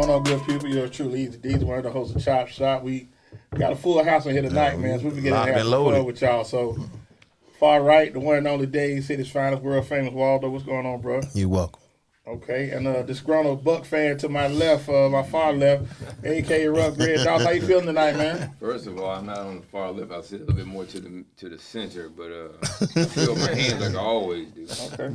going on, good people? You're truly EZDZ, one of the hosts of Chop Shop. We got a full house in here tonight, man. So we can get in and have some fun with y'all. So, far right, the one and only Dade, city's finest, world famous Waldo. What's going on, bro? You're welcome. Okay, and disgruntled Buck fan to my left, my far left, a.k.a. Ruff, Greg Doss. How you feeling tonight, man? First of all, I'm not on the far left. I'll sit a little bit more to the center, but I feel my hands like I always do. Okay.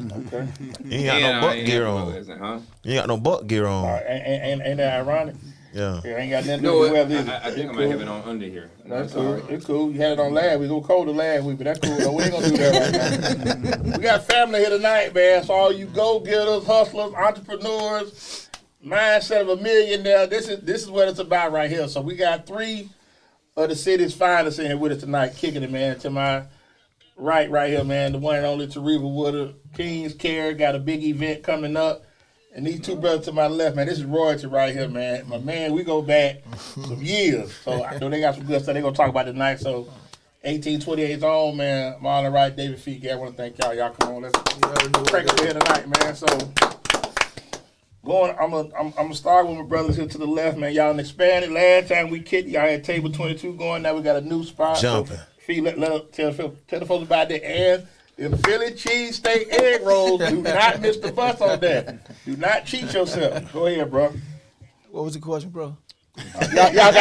You ain't got no butt gear on. Huh? You ain't got no butt gear on. Ain't that ironic? Yeah. Ain't got nothing to do with the weather. I think I might have it on under here. That's cool. Right. It's cool. You had it on last week. It was colder last week, but that's cool. No, we ain't gonna do that right now. We got family here tonight, man. So all you go-getters, hustlers, entrepreneurs, mindset of a millionaire. This is what it's about right here. So we got 3 of the city's finest in here with us tonight, kicking it, man. To my right here, man, the one and only Tareva Woodard, King's Care, got a big event coming up. And these 2 brothers to my left, man, this is royalty right here, man. My man, we go back some years. So I know they got some good stuff they're going to talk about tonight. So 1828's on, man. Marlon Wright, David Feet. I want to thank y'all. Y'all come on. Let's crank up here tonight, man. So I'm gonna start with my brothers here to the left, man. Y'all expanded. Last time we kicked, y'all had table 22 going. Now we got a new spot. Jumping. So Feet, tell the folks about that. And the Philly cheesesteak egg rolls, do not miss the bus on that. Do not cheat yourself. Go ahead, bro. What was the question, bro? Y'all got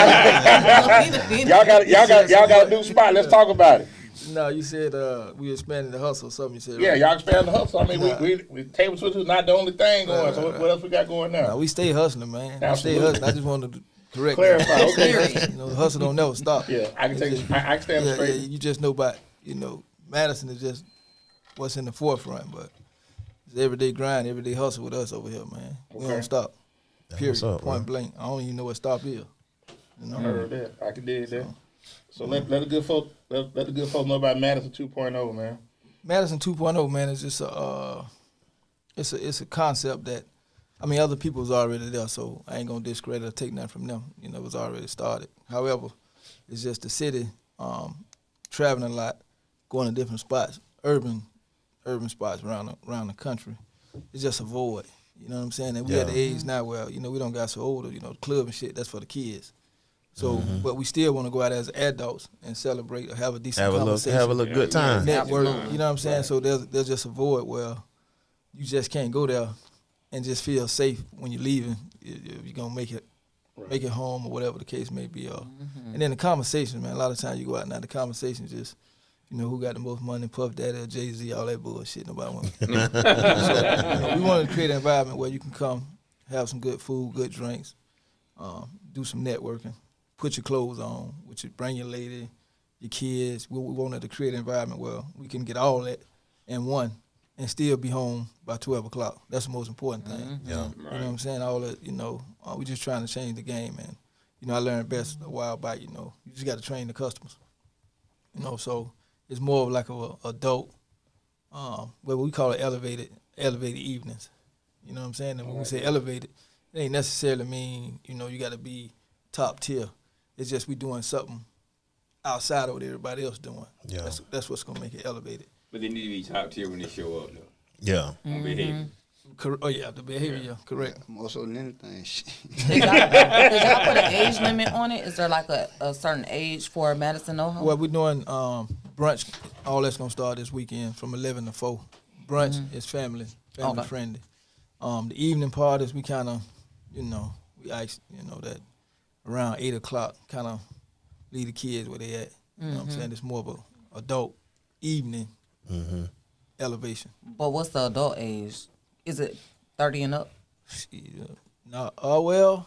a new spot. Let's talk about it. No, you said we expanded the hustle. Something you said. Yeah, right? y'all expanded the hustle. I mean, we table switches not the only thing going. So what else we got going now? No, we stay hustling, man. Absolutely. We stay hustling. I just wanted to clarify. Okay. The hustle don't never stop. Yeah, I can stand straight. Yeah, you just know about Madison is just what's in the forefront, but it's everyday grind, everyday hustle with us over here, man. We don't stop. Period. Point blank. I don't even know what stop is. I heard that. I can dig that. So let the good folk know about Madison 2.0, man. Madison 2.0, man, is just it's a concept that other people was already there, so I ain't gonna discredit or take nothing from them. It was already started. However, it's just the city traveling a lot, going to different spots, urban spots around the country. It's just a void. You know what I'm saying? And we at the age now where, we don't got so old, the club and shit, that's for the kids. So, but we still want to go out as adults and celebrate or have a decent conversation. Have a little good time. Network, you know what I'm saying? So there's just a void where you just can't go there and just feel safe when you're leaving. You're going to make it home or whatever the case may be. And then the conversation, man, a lot of times you go out now, the conversation just, who got the most money, Puff Daddy or Jay-Z, all that bullshit. Nobody wants. So, we want to create an environment where you can come, have some good food, good drinks, do some networking, put your clothes on, bring your lady, your kids. We wanted to create an environment where we can get all that in one and still be home by 12 o'clock. That's the most important thing. Yeah. You know what I'm saying? All that, we just trying to change the game, man. I learned best a while back, you just got to train the customers. So it's more of like a adult, what we call it elevated evenings. You know what I'm saying? And when we say elevated, it ain't necessarily mean, you got to be top tier. It's just we doing something outside of what everybody else doing. Yeah. That's what's going to make it elevated. But they need to be top tier when they show up, though. Yeah. On behavior. Oh, yeah, the behavior, yeah, correct. More so than anything. Did y'all put an age limit on it? Is there like a certain age for Madison NoHo? Well, we're doing brunch. All that's going to start this weekend from 11 to 4. Brunch is family friendly. The evening parties, we kind of, we ask, that around 8 o'clock, kind of leave the kids where they at. You know what I'm saying? It's more of a adult evening elevation. But what's the adult age? Is it 30 and up? No, well.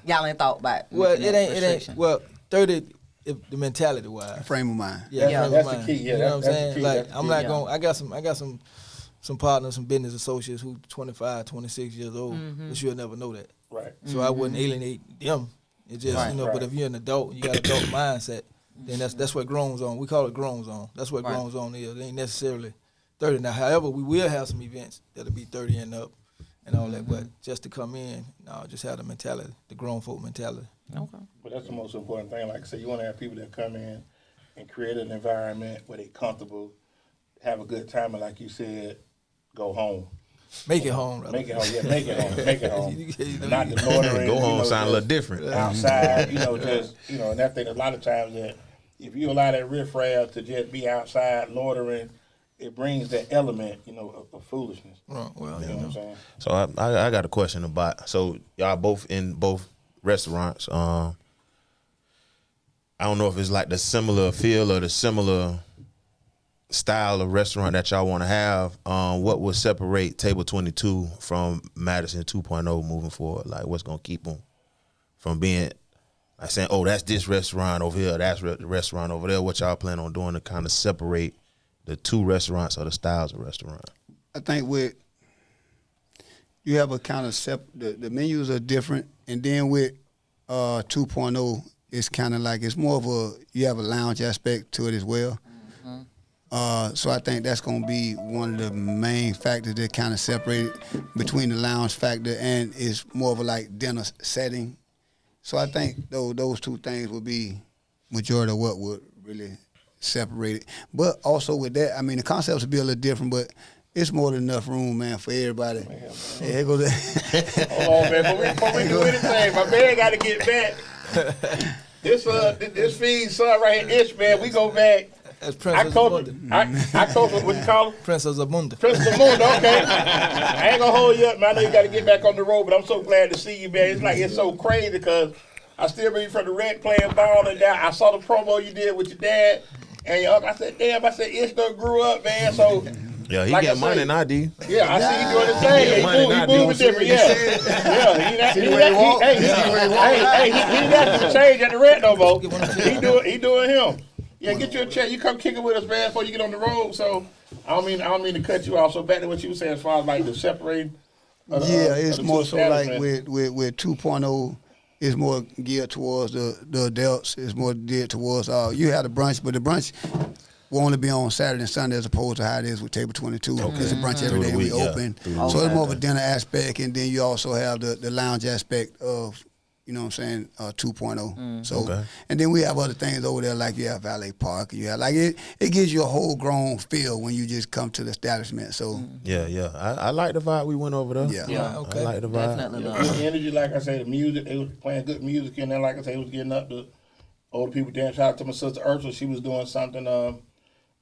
Y'all ain't thought about Well, it ain't. Well, 30, if the mentality wise. Frame of mind. Yeah, that's the key. Yeah, you know what I'm saying? the key. Like That's I'm the not key. going. I got some partners, some business associates who 25, 26 years old, but you'll never know that. Right. So I wouldn't alienate them. It just but if you're an adult, you got adult mindset, then that's what grown zone. We call it grown zone. That's what grown zone is. It ain't necessarily 30 now. However, we will have some events that'll be 30 and up and all that. But just to come in, just have the mentality, the grown folk mentality. Okay. But that's the most important thing. Like I said, you want to have people that come in and create an environment where they're comfortable, have a good time, and like you said, go home. Make it home, rather. Make it home, yeah, make it home, make it home. You know, Not the loitering. Go home you know, sound a little just different. outside, just, and that thing, a lot of times that if you allow that riffraff to just be outside loitering, it brings that element, of foolishness. Well, You know what I'm saying? So I got a question about. So y'all both in both restaurants. I don't know if it's like the similar feel or the similar style of restaurant that y'all want to have. What would separate Table 22 from Madison 2.0 moving forward? Like, what's gonna keep them from being like saying, "Oh, that's this restaurant over here, that's the restaurant over there"? What y'all plan on doing to kind of separate the two restaurants or the styles of restaurant? I think you have a kind of the menus are different, and then with 2.0, it's kind of like it's more of you have a lounge aspect to it as well. So I think that's going to be one of the main factors that kind of separate between the lounge factor and it's more of a like dinner setting. So I think those two things would be majority of what would really separate it. But also with that, I mean, the concepts would be a little different, but it's more than enough room, man, for everybody. Hey, here goes that. Hold on, man. Before we do anything, my man got to get back. This feed son right here, Ish, man, we go back. That's Princess Abunda. I coach what you call him? Princess Abunda. Princess Abunda, okay. I ain't gonna hold you up, man. I know you got to get back on the road, but I'm so glad to see you, man. It's so crazy because I still remember you from the rec playing ball and down. I saw the promo you did with your dad and your uncle. I said, damn, Ish done grew up, man. So Yeah, he like get money now, D. yeah, I see you doing the thing. He moving different, yeah. He ain't got to change at the rec no more. He doing him. Yeah, get you a chair. You come kick it with us, man, before you get on the road. So I don't mean to cut you off. So back to what you were saying as far as like the separating. It's more so like with 2.0, it's more geared towards the adults. It's more geared towards you have the brunch, but the brunch will only be on Saturday and Sunday as opposed to how it is with Table 22. It's a brunch every day we open. So it's more of a dinner aspect, and then you also have the lounge aspect of, 2.0. So, and then we have other things over there, like you have valet park. You have it gives you a whole grown feel when you just come to the establishment. So Yeah. I like the vibe we went over there. Yeah. I like the vibe. Definitely. The energy, like I say, the music, they was playing good music in there. Like I say, it was getting up to older people dance. Shout out to my sister Ursula. She was doing something.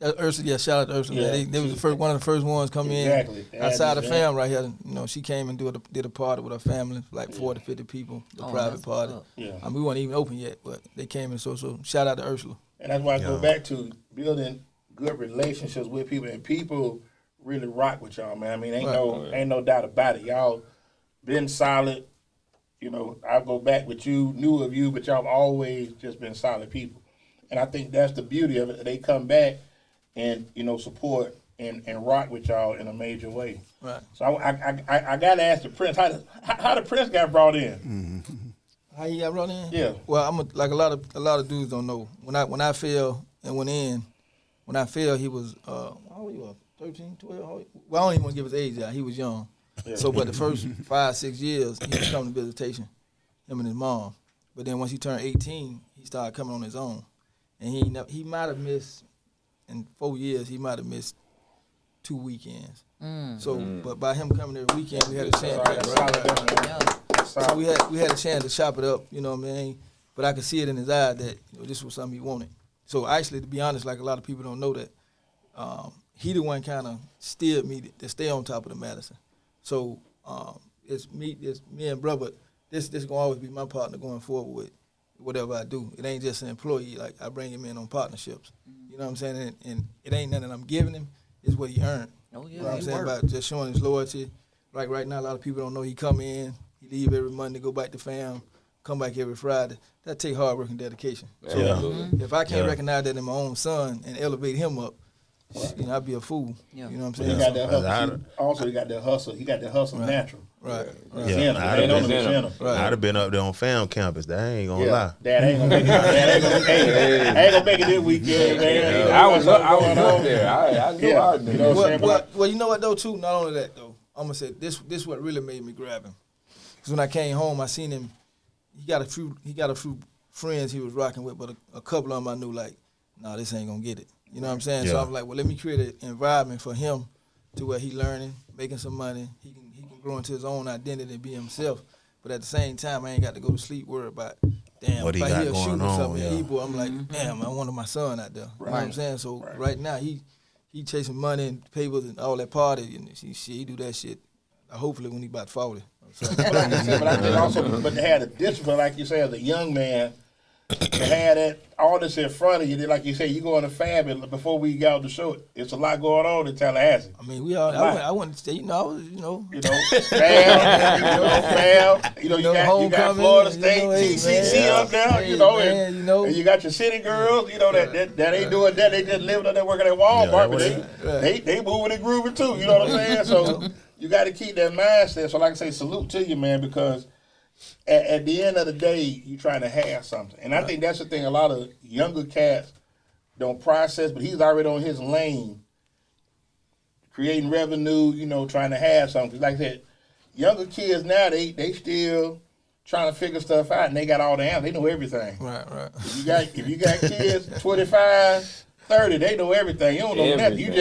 Ursula, shout out to Ursula. Yeah, They was one of the first ones come Exactly. in outside the fam right here. She came and did a party with her family, like 40, 50 people, the private party. Yeah. I mean, we weren't even open yet, but they came in. So shout out to Ursula. And that's why I go back to building good relationships with people, and people really rock with y'all, man. I mean, ain't no doubt about it. Y'all been solid. I go back with you, knew of you, but y'all have always just been solid people. And I think that's the beauty of it. They come back and support and rock with y'all in a major way. Right. So I gotta ask the Prince how the Prince got brought in. How he got brought in? Yeah. Well, like a lot of dudes don't know. When I fell and went in, when I fell, he was how old you? 13, 12? Well, I don't even want to give his age out. He was young. Yeah. So, but the first 5, 6 years, he was coming to visitation, him and his mom. But then once he turned 18, he started coming on his own, and he might have missed. In 4 years, he might have missed 2 weekends. So, but by him coming every weekend, we had a chance. So we had a chance to chop it up. You know what I mean? But I could see it in his eye that this was something he wanted. So actually, to be honest, like a lot of people don't know that, he the one kind of steered me to stay on top of the Madison. So it's me and brother. This gonna always be my partner going forward with whatever I do. It ain't just an employee. Like I bring him in on partnerships. You know what I'm saying? And it ain't nothing I'm giving him. It's what he earned. Oh, yeah. You know what I'm saying? About just showing his loyalty. Like right now, a lot of people don't know he come in, he leave every Monday, go back to fam, come back every Friday. That take hard work and dedication. So if I can't recognize that in my own son and elevate him up, I'd be a fool. Yeah. You know what I'm saying? He got that hustle. Also, he got that hustle. He got that hustle natural. Right. Yeah, I'd have been up there on fam campus. That ain't gonna lie. Dad ain't gonna make it. I ain't gonna make it this weekend, man. I was up there. I knew I would do that. Well, you know what though too. Not only that though, I'm gonna say this what really made me grab him. Because when I came home, I seen him. He got a few friends he was rocking with, but a couple of them I knew like, nah, this ain't gonna get it. You know what I'm saying? Yeah. So I was like, well, let me create an environment for him to where he learning, making some money. He can grow into his own identity and be himself. But at the same time, I ain't got to go to sleep worried about, damn, What if he I got hear a going shooting or on, something, yeah. Ebro, I'm like, damn, I wanted my son out there. You know what I'm saying? So right now, he chasing money and papers and all that party, and he do that shit. Hopefully when he about 40. But like I said, but I think also, but to have the discipline, like you say, as a young man, to have that all this in front of you, like you say, you go on a fab, and before we got out the show, it's a lot going on in Tallahassee. I mean, we all. I wouldn't say, fab, you got homecoming, Florida State, hey, TCC man. up there, Hey, man, and you got your city girls, that ain't doing that, they just living up there working at Walmart, but they moving and grooving too, you know what I'm saying? So you got to keep that mindset. So like I say, salute to you, man, because at the end of the day, you trying to have something. And I think that's the thing a lot of younger cats don't process, but he's already on his lane, creating revenue, trying to have something. 'Cause like I said, younger kids now, they still trying to figure stuff out, and they got all the answers. They know everything. Right. If you got kids 25, 30, they know everything. You don't know nothing. You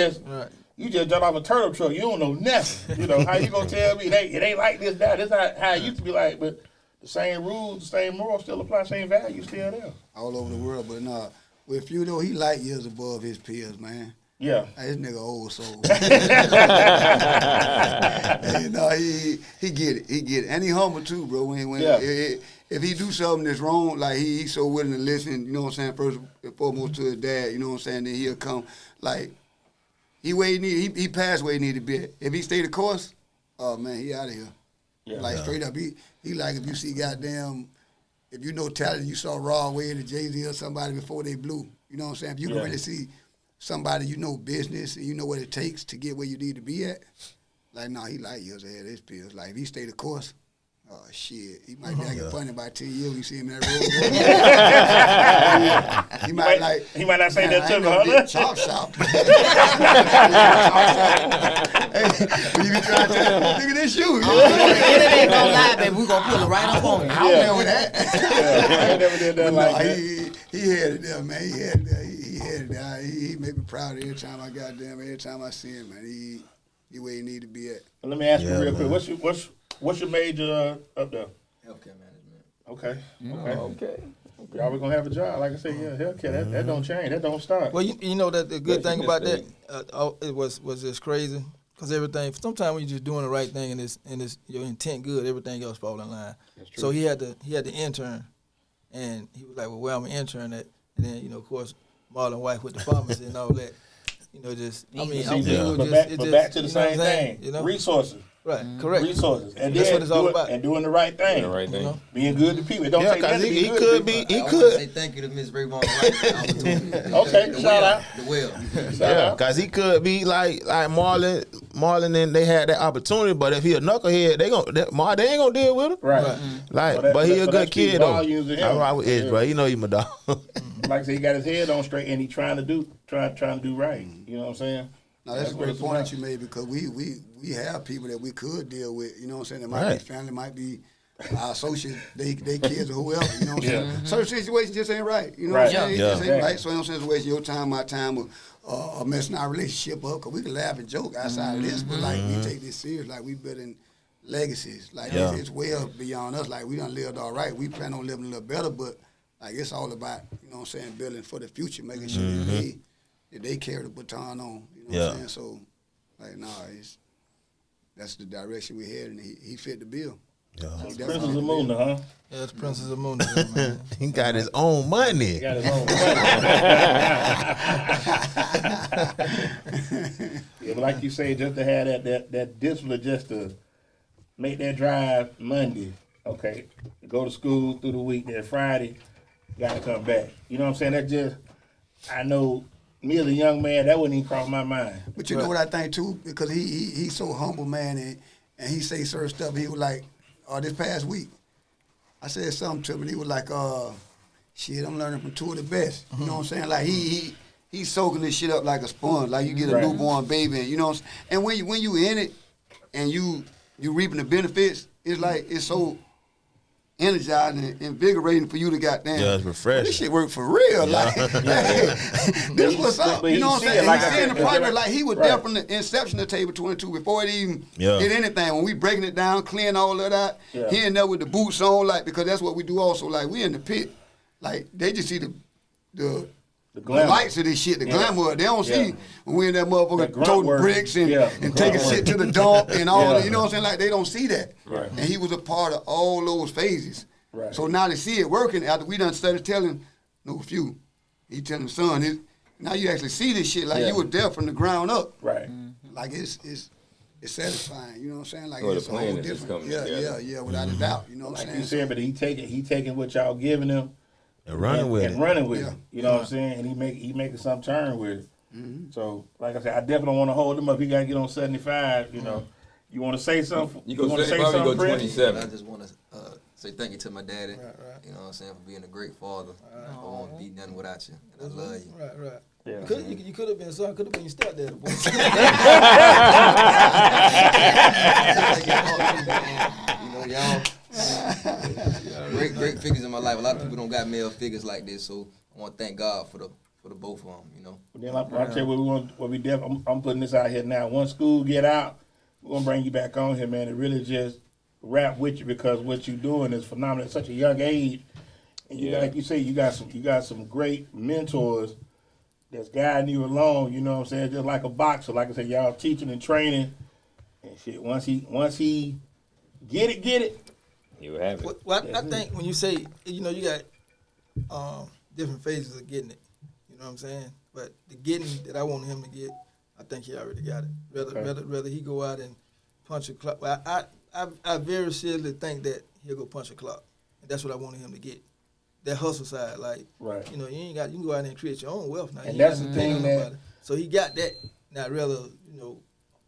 just jump off a turtle truck. You don't know nothing. How you gonna tell me it ain't like this, that? This how it used to be like, but the same rules, the same morals still apply, same values still there. All over the world, but with you though, he light years above his peers, man. Yeah. This nigga old soul. He get it, and he humble too, bro. If he do something that's wrong, like he's so willing to listen, you know what I'm saying, first and foremost to his dad, you know what I'm saying, then he'll come, like, he passed where he need to be at. If he stay the course, oh man, he out of here. Yeah. Straight up, he like if you see goddamn, if you know talent, you saw Raw Wade or Jay-Z or somebody before they blew, you know what I'm saying? If you can really see somebody you know business and you know what it takes to get where you need to be at, he light years ahead of his peers. Like if he stay the course, oh shit, he might be acting funny by 10 years when you see him in that road. He might not say that to me, huh? Chop shop. Hey, you be trying to tell look at this shoe. It ain't gonna lie, baby. We gonna pull it right up on you. I remember that. I ain't never did that like that. He had it there, man. He had it there. He made me proud every time I see him, man. He where he need to be at. Let me ask you real quick. What's your major up there? Healthcare management. Okay. Y'all gonna have a job, like I said. Yeah, healthcare. That don't change. That don't stop. Well, you know that the good thing about that, it was just crazy because everything. Sometimes when you're just doing the right thing and it's your intent good, everything else fall in line. That's true. So he had the intern, and he was like, "Well, where I'm an intern at?" And then of course, Marlon Wright with the pharmacy and all that. Back to the same thing. Resources. Right, correct. Resources, and that's what it's all about. And doing the right thing. Being good to people. It don't take that to be good. I want to say thank you to Miss Ray Vaughn. Okay, shout out. Yeah, because he could be like Marlon, and they had that opportunity. But if he a knucklehead, they ain't gonna deal with him. Right. But he a good kid though. I ride with Edge, bro. You know he my dog. Like I said, he got his head on straight, and he trying to do right. You know what I'm saying? No, that's a great point that you made because we have people that we could deal with, you know what I'm saying? It might be family, might be our associates, they kids or whoever, you know what I'm saying? Certain situations just ain't right, you know what I'm saying? It just ain't right. So you know what I'm saying? It's wasting your time, my time, or messing our relationship up because we can laugh and joke outside of this, but like we take this serious, like we building legacies. Like it's well beyond us. Like we done lived all right. We plan on living a little better, but like it's all about, you know what I'm saying, building for the future, making sure that they carry the baton on, you know what I'm saying? So, like, that's the direction we're heading. He fit the bill. Yeah. Princess of Munda, huh? Yeah, it's Princess of Munda, man. He got his own money. He got his own money. Yeah, but like you say, just to have that discipline, just to make that drive Monday, okay, go to school through the week, then Friday, got to come back. You know what I'm saying? That just, I know, me as a young man, that wouldn't even cross my mind. But you know what I think too, because he's so humble, man, and he say certain stuff. He was like, this past week, I said something to him, and he was like, shit, I'm learning from two of the best. You know what I'm saying? Like he's soaking this shit up like a sponge, like you get a newborn baby, you know what I'm saying? And when you in it and you reaping the benefits, it's like it's so energizing and invigorating for you to goddamn. Yeah, it's refreshing. This shit work for real. Like, hey, this what's up. But You know what I'm saying? like He's I seeing said, the progress. Like he was right. there from the inception of Table 22 before it even Yeah. did anything. When we breaking it down, clearing all of that, he in there with the boots on, like because that's what we do also. Like we in the pit, like they just see the lights of this shit, the glamour. They don't see when we in that motherfucker toting bricks and taking shit to the dump and all that. You know what I'm saying? Like they don't see that. Right. And he was a part of all those phases. Right. So now they see it working after we done started telling, he telling the son, now you actually see this shit like you were there from the ground up. Right. Like it's satisfying, you know what I'm saying? Like Well, the it's a whole plan is just different. coming together. Yeah, without a doubt. You know what I'm Like saying? you said, but he taking what y'all giving him And running with it. running with Yeah. it. You know what I'm saying? And he making some turn with it. So like I said, I definitely want to hold him up. He got to get on 75. You know, you want to say something? You go want to say 75, you go something, Prince? 27. I just want to say thank you to my daddy. You know what I'm saying, for being a great father. I won't be nothing without you. And I love you. Right. Yeah. You could have been son, could have been your stepdad, boy. You know, y'all great figures in my life. A lot of people don't got male figures like this, so I want to thank God for the both of them. You know. But then I'll tell you what we def. I'm putting this out here now. Once school get out, we're gonna bring you back on here, man, and really just rap with you because what you're doing is phenomenal at such a young age. And you like you say, you got some great mentors that's guiding you along. You know what I'm saying? Just like a boxer. Like I said, y'all teaching and training and shit. Once he get it. You have it. Well, I think when you say, you know, you got different phases of getting it. You know what I'm saying? But the getting that I want him to get, I think he already got it. Rather he go out and punch a clock. Well, I very seriously think that he'll go punch a clock, and that's what I wanted him to get. That hustle side, like, Right. you know, you can go out there and create your own wealth now. And You ain't that's gotta the depend thing on that- nobody. So he got that. Now, rather, you know,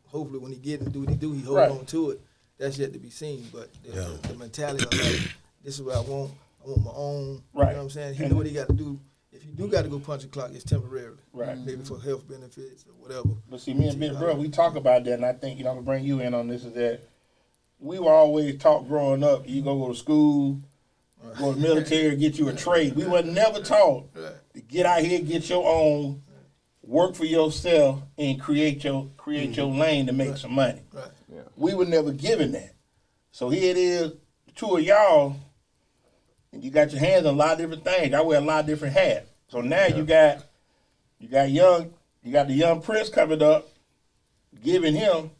hopefully when he get and do what he do, he hold Right. on to it. That's yet to be seen. But the mentality of like, this is what I want. I want my own. Right. You know what I'm saying? He know what he got to do. If you do got to go punch a clock, it's temporarily. Right. Maybe for health benefits or whatever. But see, me and Big Bro, we talk about that, and I think, I'm going to bring you in on this, is that we were always taught growing up, you go to school, go to the military, get you a trade. We were never taught to get out here, get your own, work for yourself, and create your lane to make some money. Right. We were never given that. So here it is, the two of y'all, and you got your hands on a lot of different things. I wear a lot of different hats. So now you got the young Prince coming up, giving him.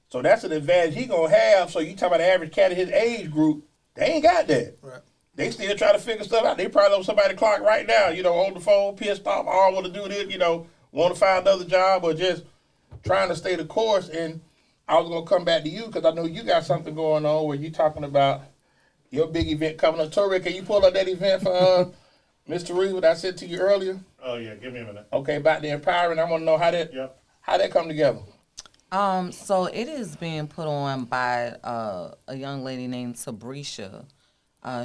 So that's an advantage he gonna have. So you talk about the average cat in his age group, they ain't got that. Right. They still try to figure stuff out. They probably on somebody's clock right now, you know, on the phone, pissed off, all want to do this, you know, want to find another job or just trying to stay the course. And I was gonna come back to you because I know you got something going on where you talking about your big event coming up. Tori, can you pull up that event for Mr. Reed that I sent to you earlier? Oh yeah, give me a minute. Okay, about the empowering. I want to know how that come together. So it is being put on by a young lady named Tabrisha.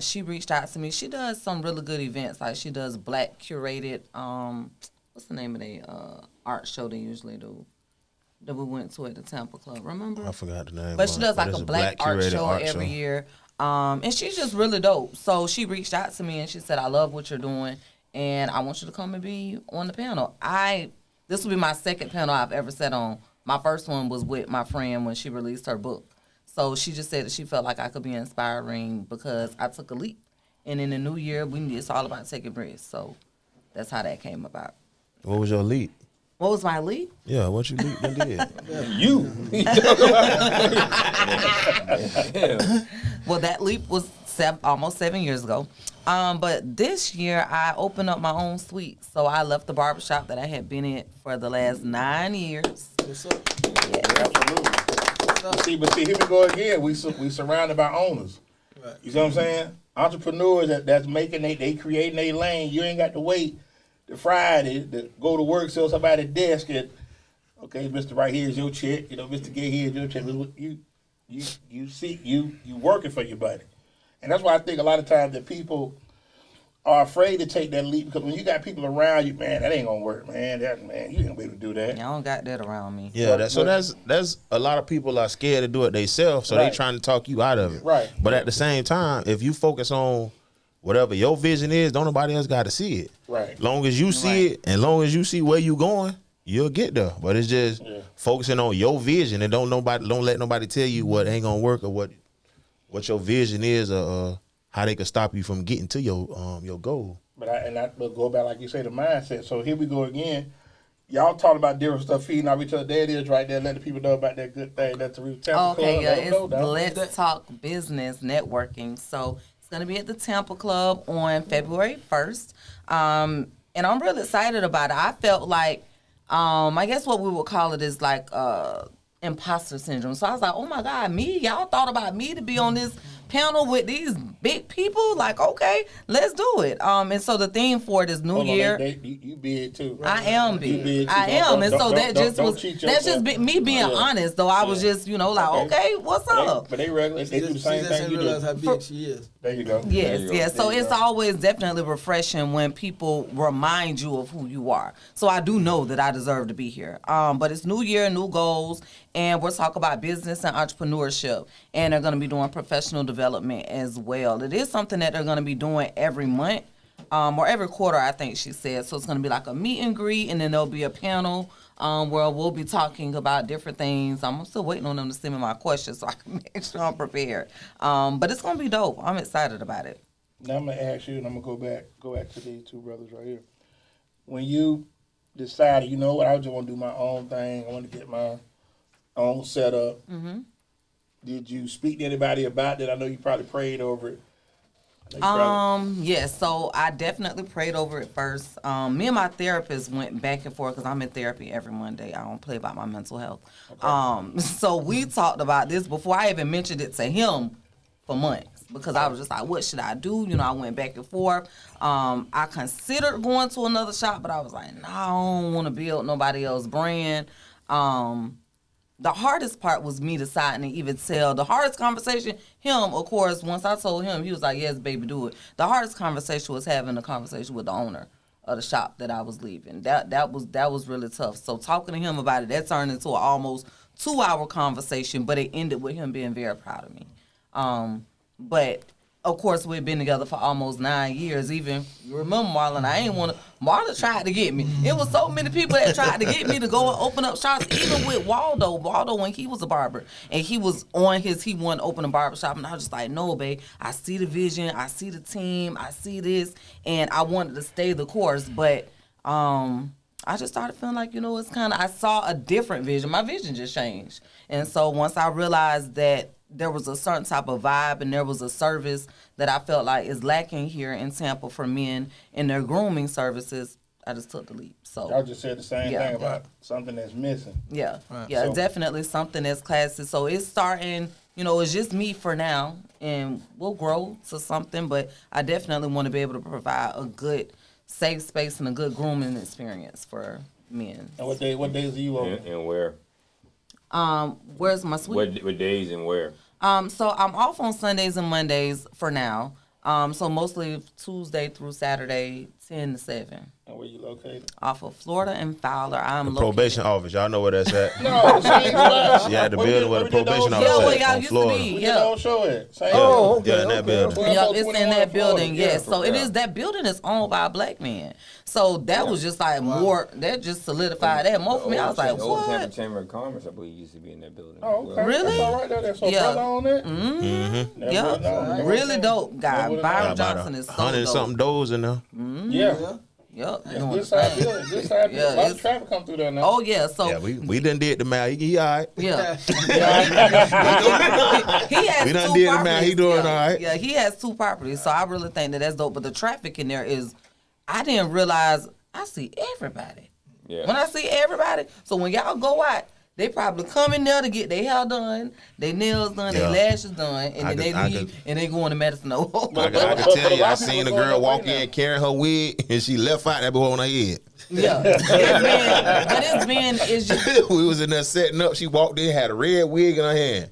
She reached out to me. She does some really good events. Like she does black curated. What's the name of the art show they usually do? That we went to at the Tampa Club. Remember? I forgot the name. But she does like it's a black art curated show every year. And she's just really dope. So she reached out to me and she said, I love what you're doing and I want you to come and be on the panel. This will be my second panel I've ever sat on. My first one was with my friend when she released her book. So she just said that she felt like I could be inspiring because I took a leap. And in the new year, it's all about taking risks. So that's how that came about. What was your leap? What was my leap? Yeah, what you leap and did? You. Well, that leap was almost 7 years ago. But this year, I opened up my own suite. So I left the barbershop that I had been in for the last 9 years. What's up? Absolutely. But see, here we go again. We surrounded by owners. Right. You see what I'm saying? Entrepreneurs that's making they creating their lane. You ain't got to wait to Friday to go to work, sell somebody's desk and okay, Mr. Right here is your check. You know, Mr. Gay here is your check. You working for your buddy. And that's why I think a lot of times that people are afraid to take that leap because when you got people around you, man, that ain't gonna work, man. You ain't gonna be able to do that. Y'all don't got that around me. Yeah, that's a lot of people are scared to do it themselves, so they trying to talk you out of it. Right. But at the same time, if you focus on whatever your vision is, don't nobody else got to see it. Right. Long as you see it, and long as you see where you going, you'll get there. But it's just focusing on your vision, and don't let nobody tell you what ain't gonna work or what your vision is, or how they can stop you from getting to your goal. But I go back, like you say, the mindset. So here we go again. Y'all talking about different stuff, feeding off each other. There it is right there. Let the people know about that good thing. That's the Tampa Okay, Club. yeah, it's Let's Talk Business Networking. So it's going to be at the Tampa Club on February 1st. And I'm really excited about it. I felt like, I guess what we would call it is like imposter syndrome. So I was like, oh my God, me? Y'all thought about me to be on this panel with these big people? Like, okay, let's do it. And so the theme for it is New Year. You big too. Right? I am big. You big too. I am. And so that's just me being honest, though. I was just, like, okay, what's up? But they regular. They do the same thing you do. Realize how big she is. There you go. Yes. So it's always definitely refreshing when people remind you of who you are. So I do know that I deserve to be here. But it's New Year, new goals, and we're talking about business and entrepreneurship. And they're going to be doing professional development as well. It is something that they're going to be doing every month or every quarter, I think she said. So it's going to be like a meet and greet, and then there'll be a panel where we'll be talking about different things. I'm still waiting on them to send me my questions so I can make sure I'm prepared. But it's going to be dope. I'm excited about it. Now I'm going to ask you, and I'm going to go back to these two brothers right here. When you decided, you know what, I just want to do my own thing. I want to get my own setup. Mm-hmm. Did you speak to anybody about that? I know you probably prayed over it. Yes, so I definitely prayed over it first. Me and my therapist went back and forth because I'm in therapy every Monday. I don't play about my mental health. Okay. So we talked about this before I even mentioned it to him for months because I was just like, what should I do? I went back and forth. I considered going to another shop, but I was like, no, I don't want to build nobody else's brand. The hardest part was me deciding to even tell. The hardest conversation, him, of course, once I told him, he was like, yes, baby, do it. The hardest conversation was having a conversation with the owner of the shop that I was leaving. That was really tough. So talking to him about it, that turned into an almost 2-hour conversation, but it ended with him being very proud of me. But of course, we've been together for almost 9 years. Even, you remember Marlon, Marlon tried to get me. It was so many people that tried to get me to go and open up shops, even with Waldo. Waldo, when he was a barber, and he was on he wanted to open a barber shop, and I was just like, no, babe, I see the vision, I see the team, I see this, and I wanted to stay the course, but I just started feeling like, it's I saw a different vision. My vision just changed. And so once I realized that there was a certain type of vibe and there was a service that I felt like is lacking here in Tampa for men in their grooming services, I just took the leap. So y'all just said the same thing about something that's missing. Yeah. Right. Yeah, so, definitely something that's classy. So it's starting, it's just me for now, and we'll grow to something, but I definitely want to be able to provide a good safe space and a good grooming experience for men. And what days are you open? And where? Where's my suite? What days and where? So I'm off on Sundays and Mondays for now. So mostly Tuesday through Saturday, 10 to 7. And where you located? Off of Florida and Fowler. I'm located. Probation office. Y'all know where that's at. No, the same class. Yeah, the building where the probation office where at y'all on used Florida. to be. We Yeah. don't show it. Same Yeah, in that building. Yeah, it's in that building, yes. Yeah. So it is, that building is owned by a black man. So that was just like more, that just solidified that more for me. I was like, The old Tampa what? Chamber of Commerce, I believe, used to be in that building. Oh, okay. Really? That's all right there. So Yeah. brother on it? Mm-hmm. Never Yeah. know. Really dope guy. Never Byron know. Johnson is so 100 dope. something doors in there. Yeah. Yep. Good side building. Good side building. A lot of traffic come through there now. Oh, yeah. So Yeah, we done did the math. He all right. yeah. He has We done two did the properties. math. He doing all right. Yeah, he has 2 properties. So I really think that's dope. But the traffic in there is, I didn't realize, I see everybody. Yeah. When I see everybody, so when y'all go out, they probably come in there to get their hair done, their nails done, their lashes done, and then they leave and they go into Madison. I can tell you, I seen a girl walk in carrying her wig, and she left out that boy on her head. Yeah. But it's been, it's just. We was in there setting up. She walked in, had a red wig in her hand.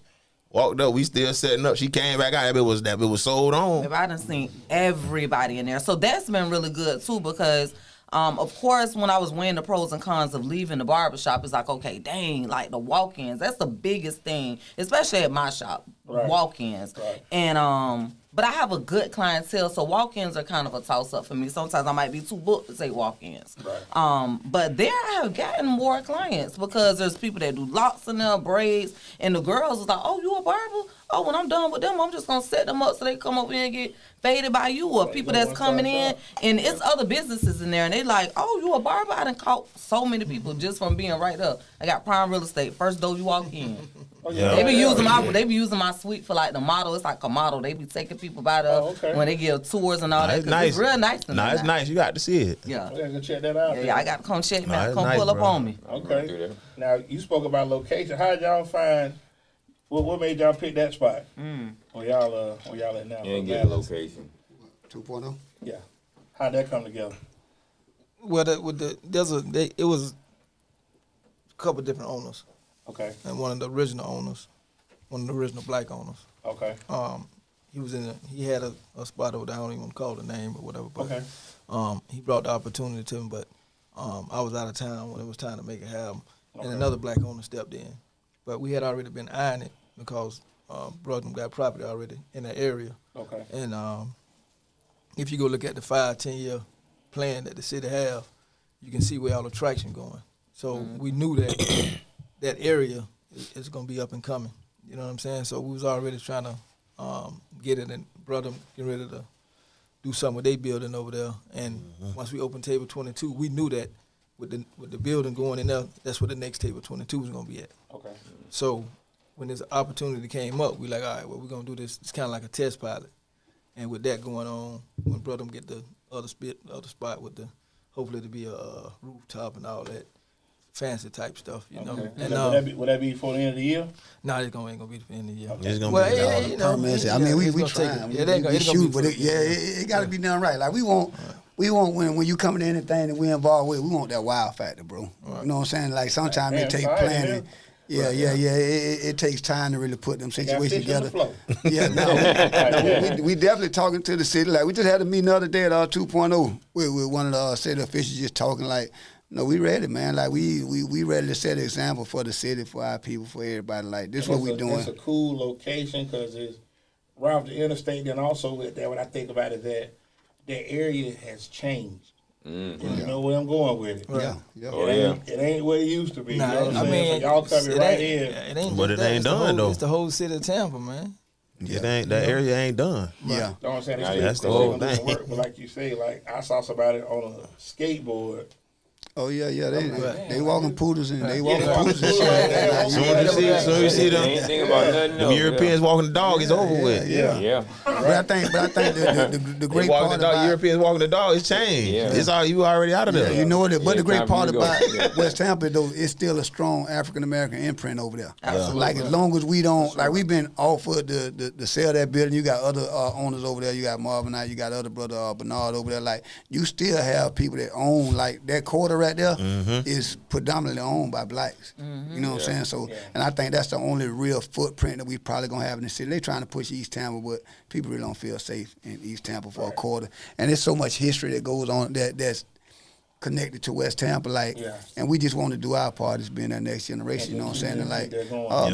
Walked up, we still setting up. She came back out. That bit was sold on. I done seen everybody in there. So that's been really good too because of course when I was weighing the pros and cons of leaving the barbershop, it's like, okay, dang, like the walk-ins, that's the biggest thing, especially at my shop. Right. Walk-ins. Right. And but I have a good clientele, so walk-ins are kind of a toss-up for me. Sometimes I might be too booked to take walk-ins. Right. But there I have gotten more clients because there's people that do locks in their braids, and the girls was like, oh, you a barber? Oh, when I'm done with them, I'm just going to set them up so they come over here and get faded by you, or people that's coming in, and it's other businesses in there, and they like, oh, you a barber? I done caught so many people just from being right up. I got prime real estate, first door you walk in. Yeah. They be using my suite for like the model. It's like a model. They be taking people by the when they give tours and all that. It's nice. It's real nice. It's nice. You got to see it. Yeah. I gotta check that out. Yeah, I got to come check me out. it's Come nice, pull up bro. on me. Okay. Now you spoke about location. How did y'all find? What made y'all pick that spot? Where y'all at now? You ain't get a location. 2.0. Yeah. How'd that come together? Well, it was a couple different owners, Okay. and one of the original owners, one of the original black owners. Okay. He had a spot over there. I don't even want to call the name or whatever. But Okay. he brought the opportunity to him, but I was out of town when it was time to make it happen, Okay. and another black owner stepped in. But we had already been eyeing it because brother got property already in that area. Okay. And if you go look at the 5-10 year plan that the city have, you can see where all the traction going. So we knew that that area is going to be up and coming. You know what I'm saying? So we was already trying to get it, and brother getting ready to do something with their building over there. And once we opened Table 22, we knew that with the building going in there, that's where the next Table 22 was going to be at. Okay. So when this opportunity came up, we like, all right, well, we're going to do this. It's kind of like a test pilot. And with that going on, when brother get the other spot with hopefully to be a rooftop and all that fancy type stuff, you know. Okay. And Would that be before the end of the year? nah, it ain't gonna be the end of the year. It's gonna Well, be yeah, all you know, permits. yeah, I mean, we it's gonna take trying. it. It ain't gonna- we it's gonna shoot, be but it got to be done right. Like we want when you come to anything that we involved with, we want that wow factor, bro. You know what I'm saying? Like sometimes it takes planning. Yeah. It takes time to really put them situations together. Yeah, no, we definitely talking to the city. Like we just had a meeting the other day at 2.0 with one of the city officials, just talking like, no, we ready, man. Like we ready to set an example for the city, for our people, for everybody. Like this, what we doing. It's a cool location because it's right off the interstate. Then also with that, what I think about is that area has changed. You know where I'm going with it. Yeah. It ain't what it used to be. Nah, you know what I I'm saying? mean, So y'all come right in. It ain't But just it that, ain't it's the done, though. It's the whole city of Tampa, man. It ain't, that area ain't done. Yeah. You know what I'm saying? That's the They whole still doing thing. work, but like you say, like I saw somebody on a skateboard. Oh yeah. They walking poodles and they Yeah, walking poodles and shit. yeah. Like, Soon as you see them, Anything about nothing them else. Europeans walking the dog, it's over with. Yeah. But I think the They great walking part the dog, about Europeans walking the dog, it's changed. Yeah. It's all you already out of there. you know what? But the great time part you go. about Yeah. West Tampa though, it's still a strong African American imprint over there. Absolutely. Like as long as we don't, like we've been offered the sell that building. You got other owners over there. You got Marvin Knight. You got other brother Bernard over there. Like you still have people that own like that quarter right there is predominantly owned by blacks. You know what I'm saying? So, and I think that's the only real footprint that we probably gonna have in the city. They trying to push East Tampa, but people really don't feel safe in East Tampa for a quarter. And there's so much history that goes on that's connected to West Tampa, like, and we just want to do our part as being that next generation. You know what I'm saying? And like,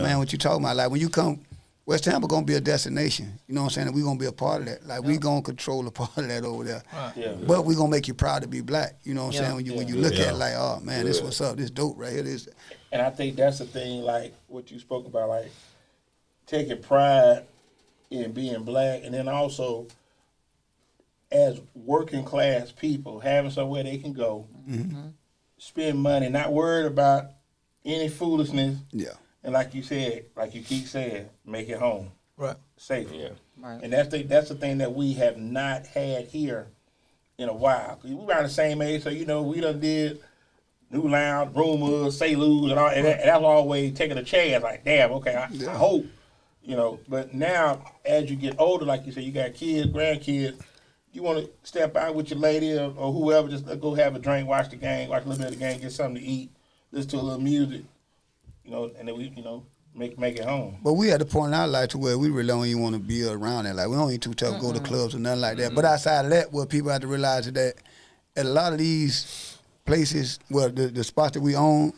man, what you talking about? Like when you come. West Tampa gonna be a destination, you know what I'm saying? And we gonna be a part of that. Like we gonna control a part of that over there. But we gonna make you proud to be black. You know what I'm saying? When you look at it like, oh man, this what's up, this dope right here. This. And I think that's the thing, like what you spoke about, like taking pride in being black, and then also as working class people, having somewhere they can go, spend money, not worried about any foolishness. Yeah. And like you said, like you keep saying, make it home. Right. Safe. Yeah. Right. And that's the thing that we have not had here in a while. 'Cause we around the same age, so you know we done did New Lounge, Rumors, Say Lose, and all, and that's always taking a chance. Like, damn, okay, I hope, you know. But now, as you get older, like you said, you got kids, grandkids. You want to step out with your lady or whoever, just go have a drink, watch the game, watch a little bit of the game, get something to eat, listen to a little music. You know, and then we, make it home. But we at the point in our life to where we really don't even want to be around it. Like we don't even too tough to go to clubs or nothing like that. But outside of that, what people have to realize is that at a lot of these places, well, the spots that we own,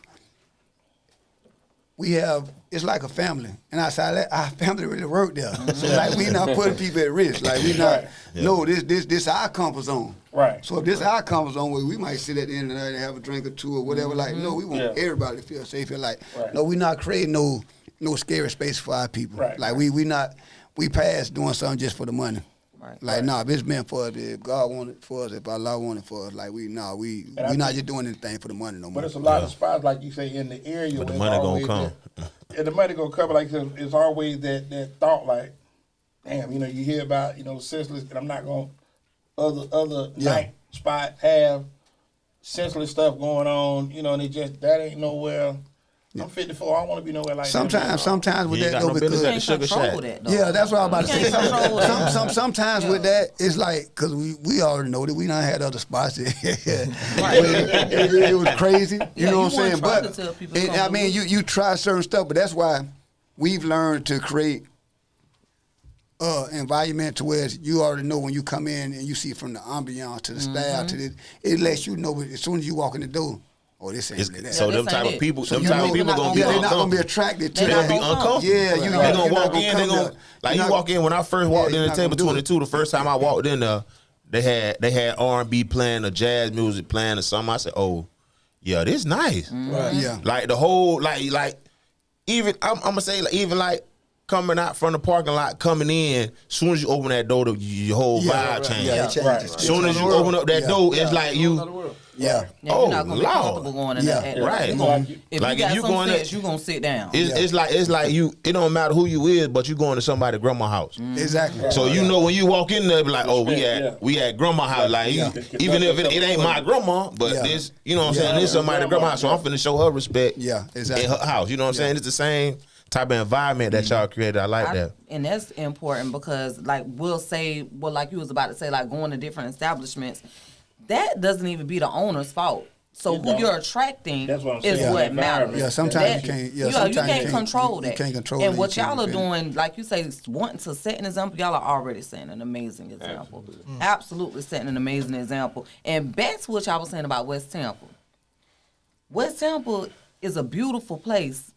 we have, it's like a family. And outside of that, our family really work there. So like we not putting people at risk. Like we not, no, this our comfort zone. Right. So if this our comfort zone where we might sit at the end of the night and have a drink or two or whatever, like, no, we want everybody to feel safe. Feel like, no, we not creating no scary space for our people. Right. Like we pass doing something just for the money. Right. Like, nah, if it's meant for us, if God wanted it for us, if Allah wanted it for us, like we not just doing anything for the money no more. But it's a lot of spots, like you say, in the area. But the where money it's gonna always come. And the money gonna come. Like it's always that thought, like, damn, you hear about, senseless, and I'm not gonna other night spots have senseless stuff going on, and it just, that ain't nowhere. I'm 54. I don't want to be nowhere like that. Sometimes with that though, because You can't control that, though. yeah, that's what I was about to You say. can't control that. Sometimes with that, it's like, because we already know that we done had other spots. It was crazy. You know what I'm saying? But I mean, you try certain stuff, but that's why we've learned to create environment to where you already know when you come in and you see from the ambiance to the style to the, it lets you know as soon as you walk in the door. Oh, this ain't that. So them type of people, them type of people gonna be they're not gonna be uncomfortable. attracted to They that. gonna be uncomfortable. Yeah, They gonna walk in. They come gonna there. like You're you not- walk in. When I first walked in you're the not table gonna do 22, the first time I walked in there, they had R&B playing, or jazz music playing, or something. I said, oh, yeah, this nice. Right. Yeah. Like the whole like even I'm gonna say even like coming out from the parking lot, coming in, as soon as you open that door, your whole vibe changes. Yeah, it changes. As soon as you open up that door, it's like you. Yeah. Yeah, you're not gonna be comfortable going in Yeah. there. Right. If Like you got if you some going sense, to- you gonna sit down. It's like you. It don't matter who you is, but you going to somebody's grandma house. Exactly. So you know when you walk in there, be like, oh, we at grandma house. Like even if it ain't my grandma, but this, you know what I'm saying, this somebody's grandma house. So I'm finna show her respect. Yeah, exactly. In her house, you know what I'm saying. It's the same type of environment that y'all created. I like that. And that's important because, like, we'll say, well, like you was about to say, like going to different establishments, that doesn't even be the owner's fault. So who you're attracting That's what I'm is saying. what matters. Yeah, sometimes you can't. Yeah, you sometimes can't control that. You can't control and it. what You y'all are can't doing, like you say, wanting to set an example, y'all are already setting an amazing example. Absolutely setting an amazing example. And back to what y'all was saying about West Temple. West Temple is a beautiful place.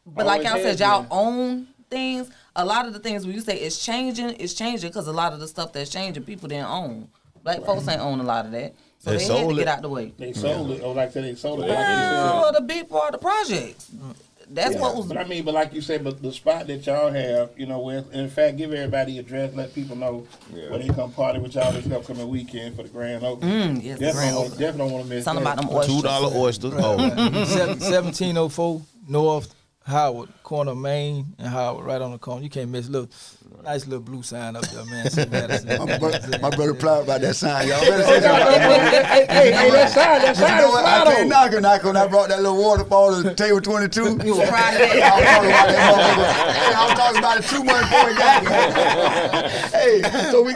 But like y'all said, y'all own things. A lot of the things when you say it's changing because a lot of the stuff that's changing, people didn't own. Black folks ain't own a lot of that. So they had to get out the way. They sold it. Or like I said, they sold it. Well, the big part of the projects. That's what was. But like you said, but the spot that y'all have, where, in fact, give everybody your address, let people know when they come party with y'all this upcoming weekend for the grand opening. Yes, the grand opening. Definitely don't want to miss Something that. about them oysters. $2 oysters. Oh, 1704 North Howard, corner of Main and Howard, right on the corner. You can't miss. Look, nice little blue sign up there, man. St. Madison. My brother proud about that sign. Y'all better say something about that. Hey, that sign You know what? I can't is knock it when I brought that little waterfall to table 22. You were proud of I that. was talking about it 2 months before it got here. Hey, so we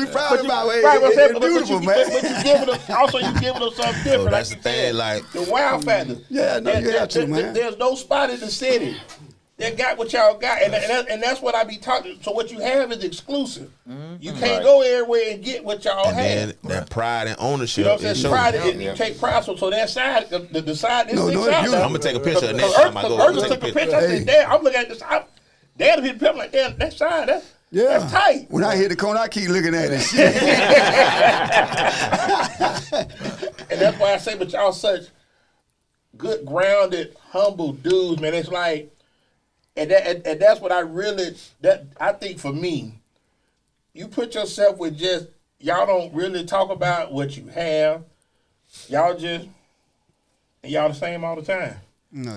proud about it. Right, It's beautiful, man. But you giving them, also you giving them something different. so that's the like you thing. said. Like The wow factor. Yeah, no, you have to, man. There's no spot in the city that got what y'all got, and that's what I be talking. So what you have is exclusive. You can't go everywhere and get what y'all and then have. that pride and ownership. You know what I'm it saying? shows. Pride, you take pride. So that side, the side, this No, thing's no, it's out beautiful. there. I'm gonna take a picture of next Because time I go. Ursa took a picture. I said, "Damn!" I'm looking at this. Dad hit the picture like, "Damn, that side, that's tight." When I hit the corner, I keep looking at it. And that's why I say, but y'all such good, grounded, humble dudes, man. It's like, and that's what I think for me, you put yourself with just, y'all don't really talk about what you have. Y'all just, and y'all the same all the time. No,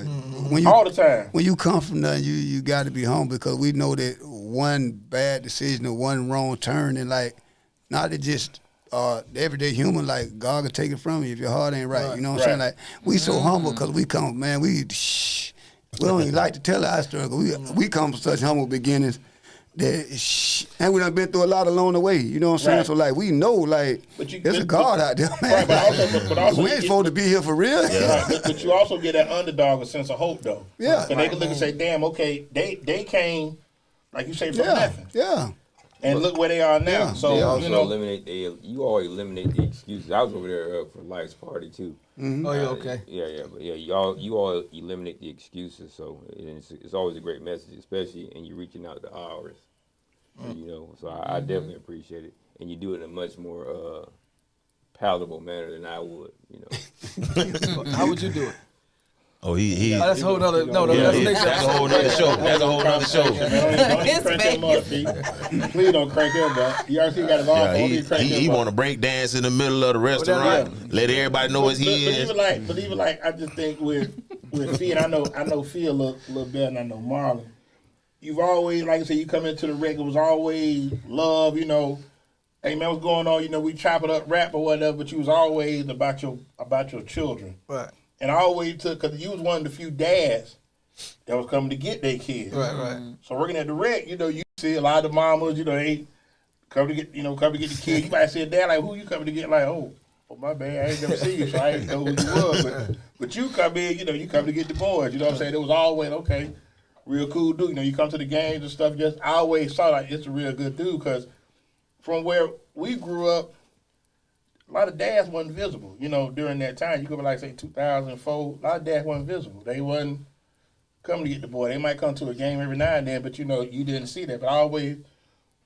All the time. When you come from there, you got to be home because we know that one bad decision or one wrong turn and like, not to just the everyday human, like God could take it from you if your heart ain't right. You know what I'm saying? Like we so humble because we come, man. We don't even like to tell our struggle. We come from such humble beginnings. And we done been through a lot along the way. You know what I'm saying? Right. So like we know like there's a God out there, man. Right, but also we ain't supposed to be here for real. Right, but you also get that underdog a sense of hope, though. Yeah. So they can look and say, damn, okay, they came, like you say, from Yeah, nothing. yeah. And look where they are now. Yeah. So, They also you know. you always eliminate the excuses. I was over there for Life's party too. Oh, yeah, okay. But you all eliminate the excuses. So it's always a great message, especially and you're reaching out to ours. You know, so I definitely appreciate it, and you do it in a much more palatable manner than I would. You know, How would you do it? Oh, he That's a whole nother. No, that's next that's a whole nother show. That's a whole nother show. Don't crank him up, Pete. Please don't crank him up. You already see he got his arm on. He want to break dance in the middle of the restaurant. Let everybody know it's his. But even like, I just think with Fee, and I know Fee a little better than I know Marlon. You've always, like I said, you come into the rec, it was always love, you know. Hey man, what's going on? You know, we chop it up, rap or whatever, but you was always about your children. Right. And I always took, because you was one of the few dads that was coming to get their kids. Right. So working at the rec, you know, you see a lot of the mamas, you know, they come to get the kids. You might see a dad like, who you coming to get? Like, oh my bad, I ain't never seen you, so I ain't know who you was. But you come in, you know, you come to get the boys. You know what I'm saying? It was always, okay, real cool dude. You know, you come to the games and stuff. Just I always saw like it's a real good dude because from where we grew up, a lot of dads wasn't visible. You know, during that time, you could be like say 2004. A lot of dads wasn't visible. They wasn't coming to get the boy. They might come to a game every now and then, but you know, you didn't see that. But I always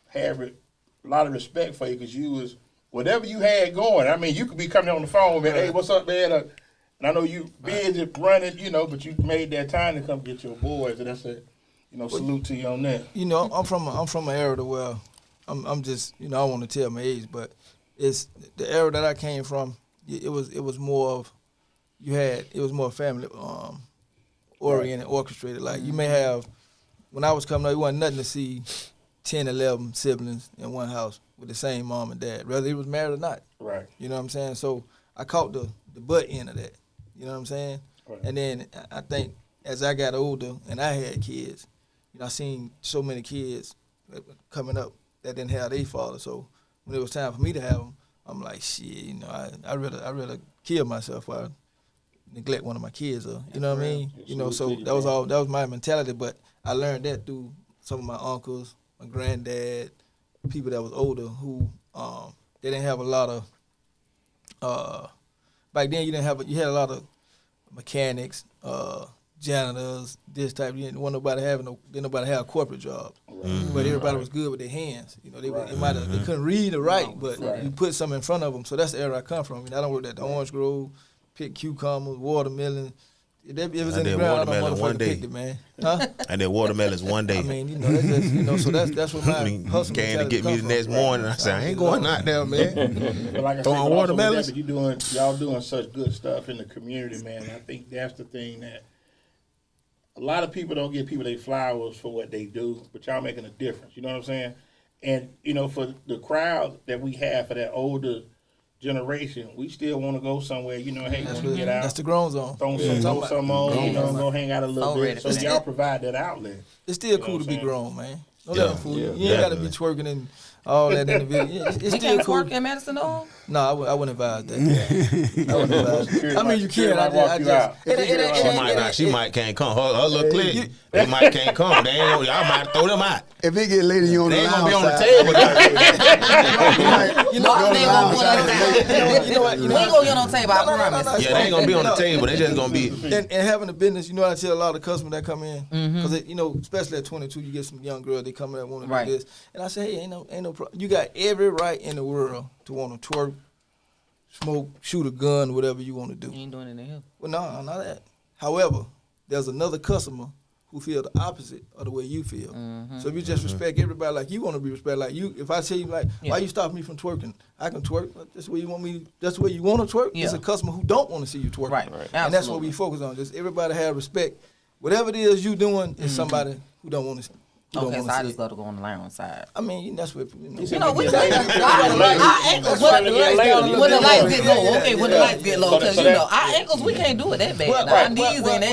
had a lot of respect for you because you was whatever you had going. I mean, you could be coming on the phone, man. Hey, what's up, man? And I know you busy running, you know, but you made that time to come get your boys, and that's a, you know, salute to you on that. You know, I'm from an era to where I'm just, you know, I don't want to tell my age, but it's the era that I came from. It was more of it was more family oriented, orchestrated. Like you may have, when I was coming up, it wasn't nothing to see 10, 11 siblings in one house with the same mom and dad, whether he was married or not. Right. You know what I'm saying? So I caught the butt end of that. You know what I'm saying? Right. And then I think as I got older and I had kids, you know, I seen so many kids coming up that didn't have their father. So when it was time for me to have them, I'm like, shit, you know, I rather kill myself while I neglect one of my kids. You know what I mean? You know, so that was my mentality. But I learned that through some of my uncles, my granddad, people that was older who they didn't have a lot of. Back then, you had a lot of mechanics, janitors, this type. You didn't want nobody didn't nobody have a corporate job, but everybody was good with their hands. You know, they couldn't read or write, but you put something in front of them. So that's the era I come from. I mean, I don't work at the Orange Grove, pick cucumbers, watermelon. If it was in the ground, I don't motherfucking picked it, man. Huh? And then watermelons one day. I mean, you know, that's just, you know, so that's what my hustle came to mentality get me the come next from. morning. I said, I ain't going out there, man. But like I Throwing said, watermelons. Y'all doing such good stuff in the community, man. I think that's the thing that a lot of people don't give people their flowers for what they do, but y'all making a difference. You know what I'm saying? And you know, for the crowd that we have for that older generation, we still want to go somewhere. You know, hey, want to get out. That's the grown zone. Throw some on, you know, go hang out a little bit. So y'all provide that outlet. It's still cool to be grown, man. Don't let them fool you. You ain't got to be twerking and all that in the video. It's You still can't cool. work in Madison at all? No, I wouldn't advise that. I wouldn't advise that. I mean, you can. She might can't come. Her little clique, they might can't come. They ain't. Y'all might throw them out. If it get late, you on They the ain't gonna be on the table. You know what? We ain't gonna get on the table, I promise. Yeah, they ain't gonna be on the table. They just gonna be. And having a business, you know, I tell a lot of customers that come in, because you know, especially at 22, you get some young girls they come in that want to do this, and I say, hey, ain't no problem. You got every right in the world to want to twerk, smoke, shoot a gun, whatever you want to do. You ain't doing it in here. Well, no, not that. However, there's another customer who feel the opposite of the way you feel. So if you just respect everybody like you want to be respected, like you, if I tell you like, why you stop me from twerking? I can twerk. That's where you want me. That's where you want to twerk. Yeah. It's a customer who don't want to see you twerk. Right. And that's what we focus on. Just everybody have respect. Whatever it is you doing is somebody who don't want to. Okay, so I just love to go on the lounge side. I mean, that's what You know, we when the lights get low. Okay, when the lights get low, because you know our ankles we can't do it that bad. Our knees ain't that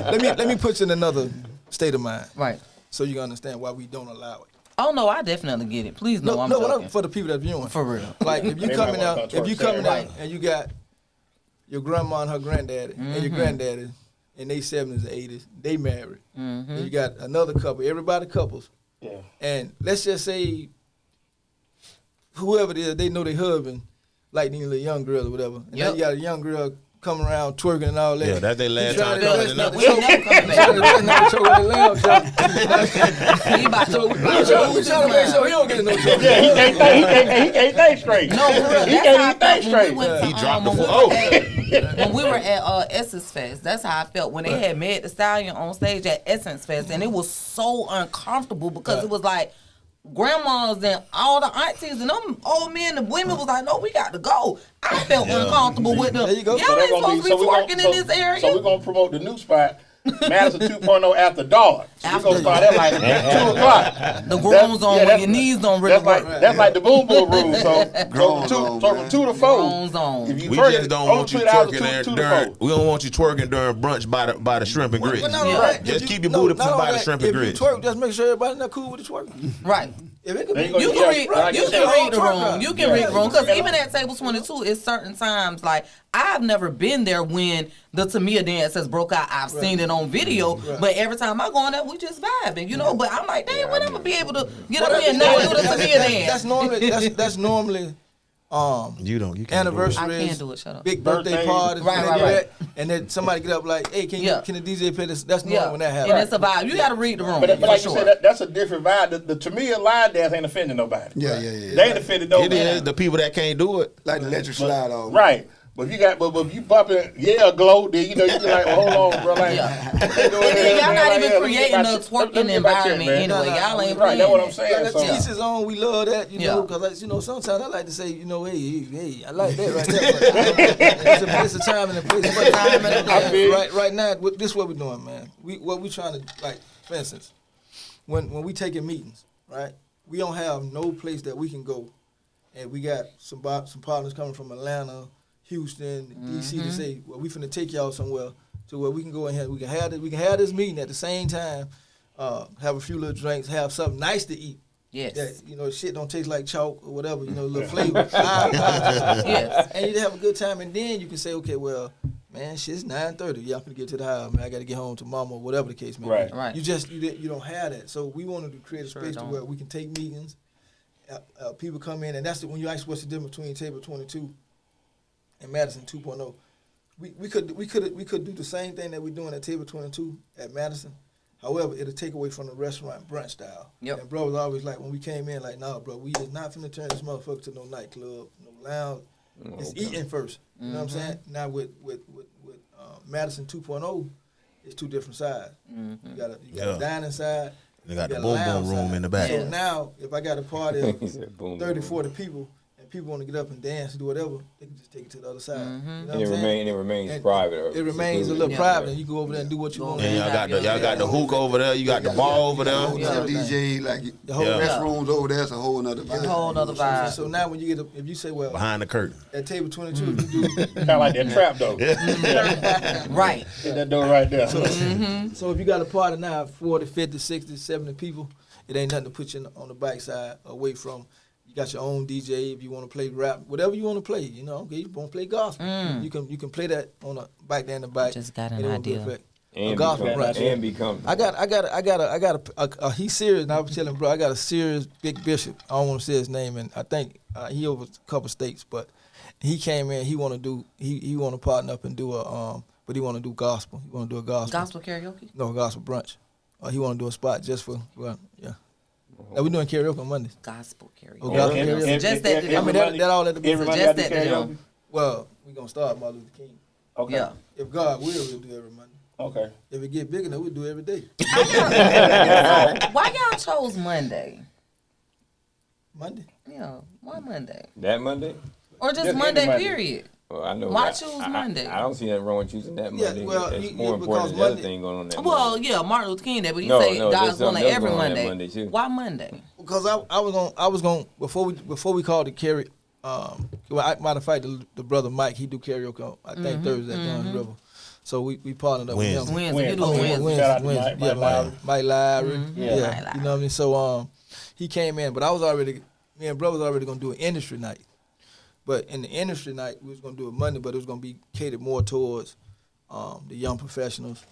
good. Let me put you in another state of mind. Right. so you can understand why we don't allow it. Oh no, I definitely get it. Please no, I'm what joking. for the people that viewing. For real. Like if you They coming might wanna out, come if you twerk coming out Saturday. and you got your grandma and her granddaddy and your granddaddy in their 70s and 80s, they married. And you got another couple, everybody couples. Yeah. And let's just say whoever it is, they know their husband like these little young girls or whatever. And now you got a young girl coming around twerking and all that. Yeah, that's their last trying time to coming dress in We ain't never coming Trying to back. dress with your lamb chop. He about to We trying to make sure he don't get in no trouble. Yeah, he can't think straight. No, for real. He That's how I can't even think felt when straight. we went to, He dropped the when we foot. were when we were at Essence Fest. That's how I felt when they had Meg Thee Stallion on stage at Essence Fest, and it was so uncomfortable because it was like grandmas and all the aunties and them old men and women was like, no, we got to go. I felt uncomfortable with them. There you go. Y'all So ain't supposed to be twerking in this area. So we're gonna promote the new spot, Madison 2.0 after dark. So we're After gonna start at like 2 o'clock. the grown zone yeah, where your knees don't really That's work. that's like the boom boom rule. So Grown from zone, 2 to 4. Grown zone. If you We twerk just it, don't only want you 2 hours, twerking there 2 to during. 4. We don't want you twerking during brunch by the shrimp and grits. But not Yeah. only that, Just if keep you- your booty not by only the that, shrimp and if you grits. twerk, just make sure everybody not cool with the twerking. Right. If it could There be, you go. You Yeah, can read. like You you can said, read the twerk room. out. You can Yeah. read the room because Yeah. even at table 22, it's certain times like I've never been there when the Tamia dance has broke out. I've seen it on video, but every time I go in there, we just vibing, you know. But I'm like, damn, when I'm gonna be able to get up here and not do the Tamia That's dance? normally that's normally You can't do it. anniversaries. I can't do it. Shut up. Big birthday Birthdays. parties, Right, when they right, do right. that, and then somebody get up like, "Hey, can Yeah. the DJ play this?" That's normally Yeah, when that and happens. it's a vibe. You got to read the room. But for like sure. you said, that's a different vibe. The Tamia line dance ain't offending nobody. Yeah. They ain't offended It nobody. is the people that can't do it. Like the electric slide on. Right. But if you got, but if you bumping, glow, then you be like, well, hold on, bro, like, Yeah. they doing And then this, y'all man, not like, even yeah, let me creating get a my twerking shit- let me get my shit, environment man. anyway. Y'all ain't Right, playing that's what I'm it. saying. Like, So, to each his own. We love that, you know, Yeah. because sometimes I like to say, you know, hey, I like that right there. But it's a time and a place. But Time and a place. right now, this is what we're doing, man. What we trying to, like, for instance, when we taking meetings, right? We don't have no place that we can go, and we got some partners coming from Atlanta, Houston, DC to say, well, we finna take y'all somewhere to where we can go in here. We can have this meeting at the same time, have a few little drinks, have something nice to eat. Yes. That, you know, shit don't taste like chalk or whatever, you know, a little flavor. Yes. And you have a good time, and then you can say, okay, well, man, shit's 9:30. Y'all finna get to the house, man. I gotta get home to mama or whatever the case may Right. be. Right. You don't have that. So we wanted to create a Sure space to don't. where we can take meetings. People come in, and that's when you ask what's the difference between Table 22 and Madison 2.0. We could do the same thing that we're doing at Table 22 at Madison. However, it'll take away from the restaurant brunch style. Yep. And bro was always like, when we came in, like, nah, bro, we is not finna turn this motherfucker to no nightclub, no lounge. It's eating first. You know what I'm saying? Now with Madison 2.0, it's two different sides. You got a dining side. They got you the a boom lounge boom room side. in the back. So now, if I got a party of He said boom, 30, boom. 40 people, and people want to get up and dance and do whatever, they can just take it to the other side. You know And what it I'm saying? remains And private. or It remains a secluded. little Yeah. private, and you go over there and do what you want. And Yeah. y'all got the hook over there. You got the bar over there. Whole nother DJ, like The whole- Yeah. restrooms over there, it's a whole nother vibe. A whole nother vibe. So now when you get, if you say, well, Behind the curtain. at Table 22, if you do, kind of like that trap, though. Right. Hit that door right there. so if you got a party now, 40, 50, 60, 70 people, it ain't nothing to put you on the backside away from. You got your own DJ if you want to play rap, whatever you want to play. You know, okay, you want to play gospel, you can play that on the back there in the back. Just got an and it won't be idea. affect- And a gospel be brunch. and be comfortable. I got he's serious, and I was telling bro, I got a serious big bishop. I don't want to say his name, and I think he over a couple states, but he came in. He want to partner up and do but he want to do gospel. He want to do a gospel. Gospel karaoke. No, gospel brunch. He want to do a spot just for yeah. Now we doing karaoke on Mondays. Gospel karaoke. Oh, gospel karaoke. Suggest that to I mean them. that all at the Everybody Suggest got to that to karaoke? them. well, we gonna start Martin Luther King. Okay. Yeah. If God will, we'll do every Monday. Okay. If it get big enough, we'll do every day. Why y'all chose Monday? Monday. Yeah, why Monday? That Monday? Or just Just Monday, any Monday. period? Well, I know. Why I- choose I- Monday? I don't see nothing wrong with choosing that Yeah, Monday. well, It's you- more because important than the other Monday- thing going on that Well, Monday. yeah, Martin Luther King Day, but you No, say no, God's there's going to something else every going on that Monday. Monday, too. Why Monday? Because I was going before we called it carry. Matter of fact, the brother Mike, he do karaoke on, I think Thursday at Guns River. So we partnered up with him. Wednesday. You do Wednesday. Shout out to Wednesday. Mike Lowry. Mike Lowry. Mm-hmm. Yeah, Mike Lowry. you know what I mean. So he came in, but me and bro was already gonna do an industry night. But in the industry night, we was gonna do it Monday, but it was gonna be catered more towards the young professionals,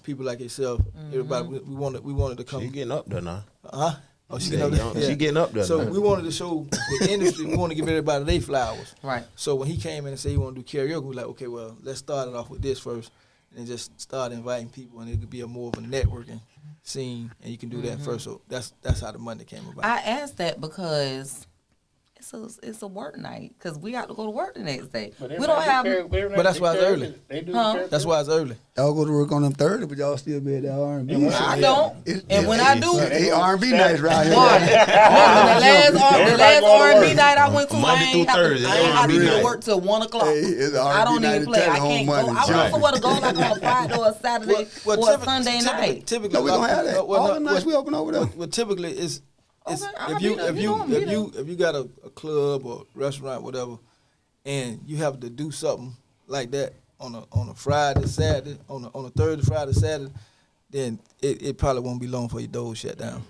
people like yourself. Everybody, we wanted to come. She getting up there now. Huh? Oh, she Yeah, getting up there. she getting up there So now. we wanted to show the industry. We wanted to give everybody their flowers. Right. So when he came in and said he wanted to do karaoke, we were like, okay, well, let's start it off with this first, and then just start inviting people, and it could be more of a networking scene, and you can do that first. So that's how the Monday came about. I asked that because it's a work night because we got to go to work the next day. But We don't have. But that's why it's early. They do Huh? karaoke. That's why it's early. Y'all go to work on them Thursday, but y'all still be at that R&B. I don't. And when I do, Hey, R&B nights right here. Marlon, the last Everybody going to R&B work. night I went to, Monday I through ain't have to, Thursday, I ain't have to R&B be to night. work till 1 o'clock. Hey, it's I R&B don't night even at play. 10 I on can't go. Monday. I want somewhere to go like on a Friday or a Saturday or a Sunday night. Typically, No, we gonna have that. All the nights we open over there. Well, typically it's Okay, I'll if be you there. if You know I'm be you if you got a club or restaurant whatever, and you have to do something like that on a Friday, Saturday, on a Thursday, Friday, Saturday, then it probably won't be long for your doors shut down.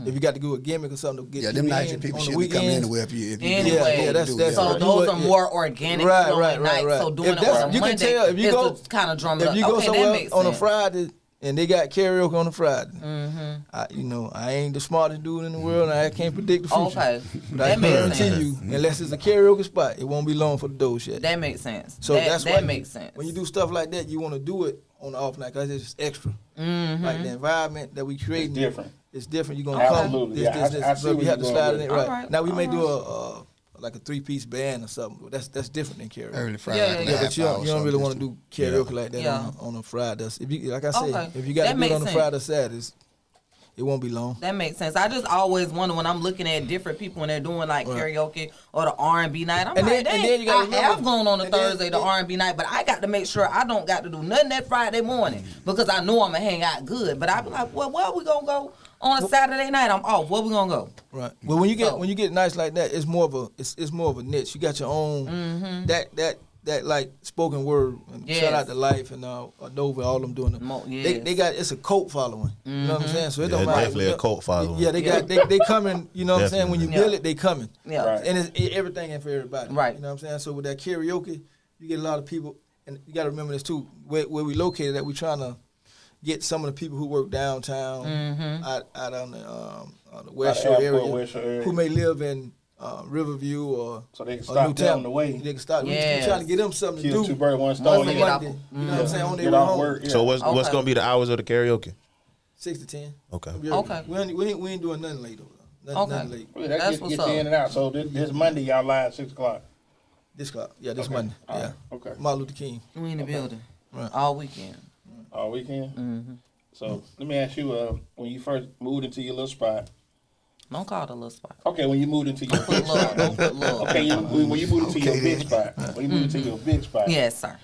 If you got to do a gimmick or something to get Yeah, them people nights in people on should the be coming weekends. anywhere if you Anyway. Yeah, that's- So You those would- are more organic Right, flowing right, nights. right. So doing If it that's- on a you can Monday tell if you is go- to kind of drum it If up. you go Okay, that somewhere makes on a sense. Friday and they got karaoke on a Friday, I ain't the smartest dude in the world, and I can't predict the future. Okay, But I that can makes guarantee sense. you, unless it's a karaoke spot, it won't be long for the door shut. That makes sense. So that, that's that why makes sense. When you do stuff like that, you want to do it on the off night because it's just extra. Like the environment that we create, It's different. It's different. You're gonna Absolutely. come. Yeah, I see so where we you're have to going slide with it in it. right. Alright, Now we may do a like a 3-piece band or something. But that's different than karaoke. Early Friday. Yeah, like yeah, a But you half hour don't really or want to something. do karaoke like that Yeah. on a Friday. If you like I said, Okay. if you got That to do it makes on a sense. Friday, Saturdays, it won't be long. That makes sense. I just always wonder when I'm looking at different people when they're doing like Right. karaoke or the R&B night. I'm And like, then- and dang, then you gotta I remember- have gone on a and then- Thursday the R&B night, but I got to make sure I don't got to do nothing that Friday morning because I know I'm gonna hang out good. But I be like, well, where we gonna go on a Saturday night? I'm off. Where we gonna go? Right. Well, when So- you get nights like that, it's more of a niche. You got your own that like spoken word. And Yes. Shout out to Life and Nova, all them doing it. Yes. They got it's a cult following. You know what I'm saying? So it Yeah, don't it's matter. definitely a cult following. Yeah, they coming. You know what I'm saying? When you Definitely. build it, they coming. Yeah. Right. And everything ain't for everybody. Right. You know what I'm saying? So with that karaoke, you get a lot of people, and you got to remember this too. Where we located at, we trying to get some of the people who work downtown, out on the West Shore airport, West Shore area, area. who may live in Riverview or So they can or stop Newtown. down the way. They can stop. Yes. We trying to get them something to Kill do. two birds, one on stone. Monday. Get off- You know what I'm saying? On their Get way off home. work. Yeah. So what's Okay. gonna be the hours of the karaoke? 6 to 10. Okay. Okay. We ain't doing nothing late though. Nothing Okay. late. Well, that That's gets what's you up. in and out. So this Monday, y'all live 6 o'clock. This clock. Yeah, this Okay. Monday. All Yeah. right. Okay. Martin Luther King. We in the building Right. all weekend. All weekend. Mm-hmm. So let me ask you, when you first moved into your little spot. Don't call it a little spot. Okay, when you moved into your Put big love. spot. Don't put love. Okay, when you moved into your big spot. When you moved into your big spot. Yes, sir.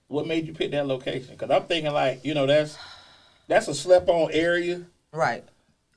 What made you pick that location? Because I'm thinking like, that's a slept-on area. Right.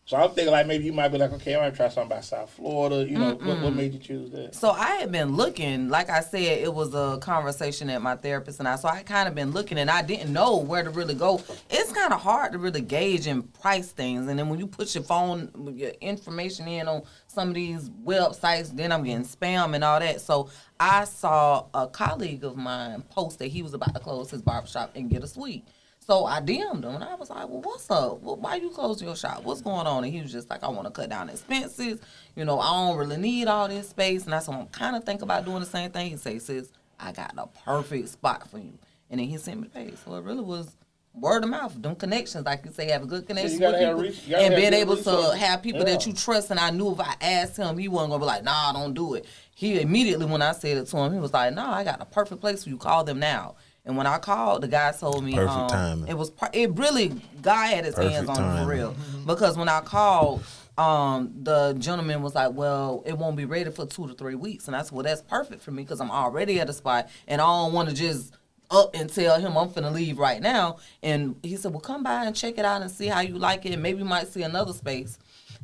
So I'm thinking like maybe you might be like, okay, I might try something by South Florida. What made you choose that? So I had been looking, like I said, it was a conversation that my therapist and I, so I kind of been looking and I didn't know where to really go. It's kind of hard to really gauge and price things. And then when you put your phone, your information in on some of these websites, then I'm getting spam and all that. So I saw a colleague of mine post that he was about to close his barbershop and get a suite. So I DM'd him, and I was like, well, what's up? Well, why you close your shop? What's going on? And he was just like, I want to cut down expenses. I don't really need all this space. And I said, I'm kind of thinking about doing the same thing. He said, sis, I got the perfect spot for you. And then he sent me the page. So it really was word of mouth, them connections. Like you say, have a good connection with people. And being able to have people that you trust. And I knew if I asked him, he wasn't going to be like, nah, don't do it. He immediately, when I said it to him, he was like, nah, I got the perfect place for you. Call them now. And when I called, the guy told me Perfect timing. it really, God had his hands Perfect on it timing. for real. Because when I called, the gentleman was like, well, it won't be ready for 2 to 3 weeks. And I said, well, that's perfect for me because I'm already at a spot and I don't want to just up and tell him I'm finna leave right now. And he said, well, come by and check it out and see how you like it. And maybe you might see another space.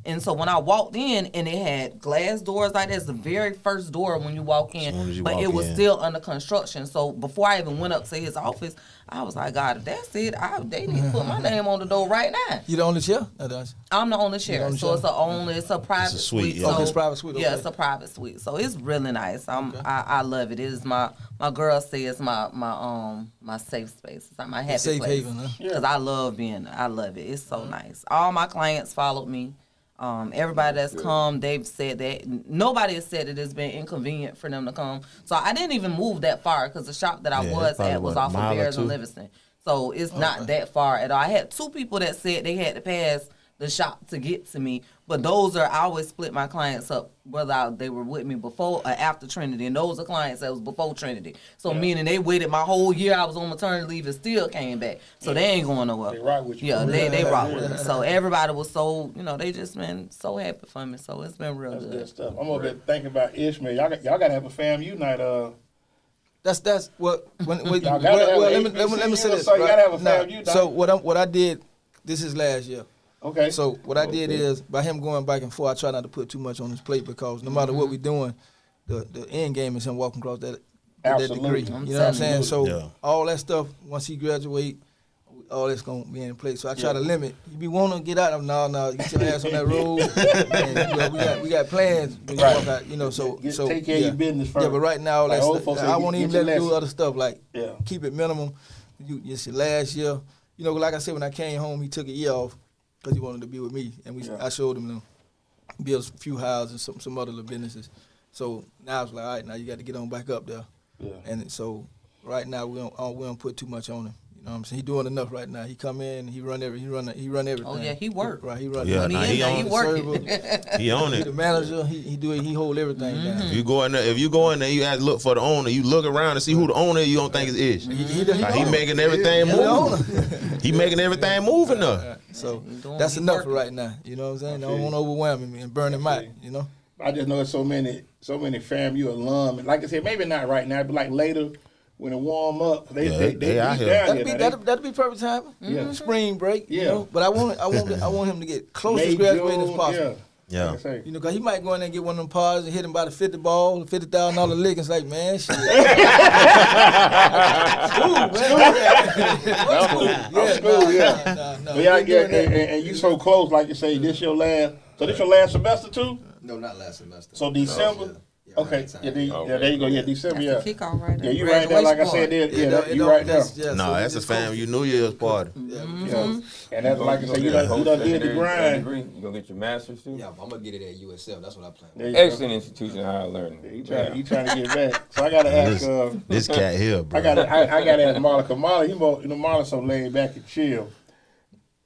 And so when I walked in and it had glass doors like that's the very first door when you walk As soon in, as you but walk it was in. still under construction. So before I even went up to his office, I was like, God, if that's it, they need to put my name on the door right now. You the only chair? No, that's- I'm the only chair, only so chair? it's a private suite, suite. yeah. Okay, it's private suite, Yeah, okay. it's a private suite, so it's really nice. I love it. It is my girl says my safe space. It's like my happy safe place. haven, huh? Because I love it. It's so nice. All my clients followed me. Everybody that's come, they've said that nobody has said that it's been inconvenient for them to come. So I didn't even move that far because the shop that I Yeah, was probably at was what, a off of mile or Bears and two? Livingston. So it's not that far at all. I had 2 people that said they had to pass the shop to get to me, but I always split my clients up whether they were with me before or after Trinity, and those are clients that was before Trinity. So meaning they waited my whole year I was on maternity leave and still came back. So they ain't going nowhere. They rock with you. Yeah, they rock with me. So everybody was so, they just been so happy for me. So it's been real That's good. good stuff. I'm over there thinking about Ishmael. Y'all got to have a FAMU night. That's what when Y'all gotta have well, an let me say HBCU, this. so you gotta have a Nah, FAMU night. so what I did, this is last year. Okay. So what I did is by him going back and forth, I try not to put too much on his plate because no matter what we're doing, the end game is him walking across that Absolutely. degree. You know what I'm saying? So Yeah. all that stuff once he graduate, all that's gonna be in place. So I try to limit. You be wanting to get out of no, get your ass on that road. And, we got plans when you Right. walk out. So Take care of your business first. Yeah, but right now Like old folks say, I won't even get your let him do lesson. other stuff like Yeah. keep it minimum. It's your last year. Like I said, when I came home, he took a year off because he wanted to be with me, and I showed him build a few houses and some other little businesses. So now it's like, all right, now you got to get on back up there. Yeah. And so right now we don't put too much on him. You know what I'm saying? He doing enough right now. He come in, he run everything. Oh yeah, he worked. Right, he run. Yeah, When nah, he in there, he on- working. He on He it. the manager. He hold everything down. If you go in there, you have to look for the owner. You look around and see who the owner is. You don't think it's Ish. He making everything move. He making everything move in there. So doing- that's he enough working. for right now. You know what I'm saying? I feel don't want to overwhelm him and burn him out. I just know there's so many FAMU alum. And like I said, maybe not right now, but like later when it warm up, they out here. down That'd be perfect time. Yeah. Spring break. Yeah. But I want him to get close May, to graduating as June, possible. Yeah. Like I say. Cause he might go in there and get one of them parties and hit him by the 50 ball, the $50,000 lick. It's like, man, shit. School, yeah. No. But and you so close, like you say, this your last. So this your last semester too? No, not last semester. So December. Yeah, Okay. right Yeah, time. there you go. Yeah, December. Yeah. That's the kickoff right there. Yeah, you right there. Like I said, you right there. No, that's a family New Year's party. Yeah. And that's like I said, you done did the grind. You gonna get your master's too? Yeah, I'm gonna get it at USF. That's what I plan. There you go. Excellent institution of higher learning. He trying to get back. So I gotta ask. This cat here, bro. I gotta ask Marlon. Cause Marlon, Marlon's so laid back and chill.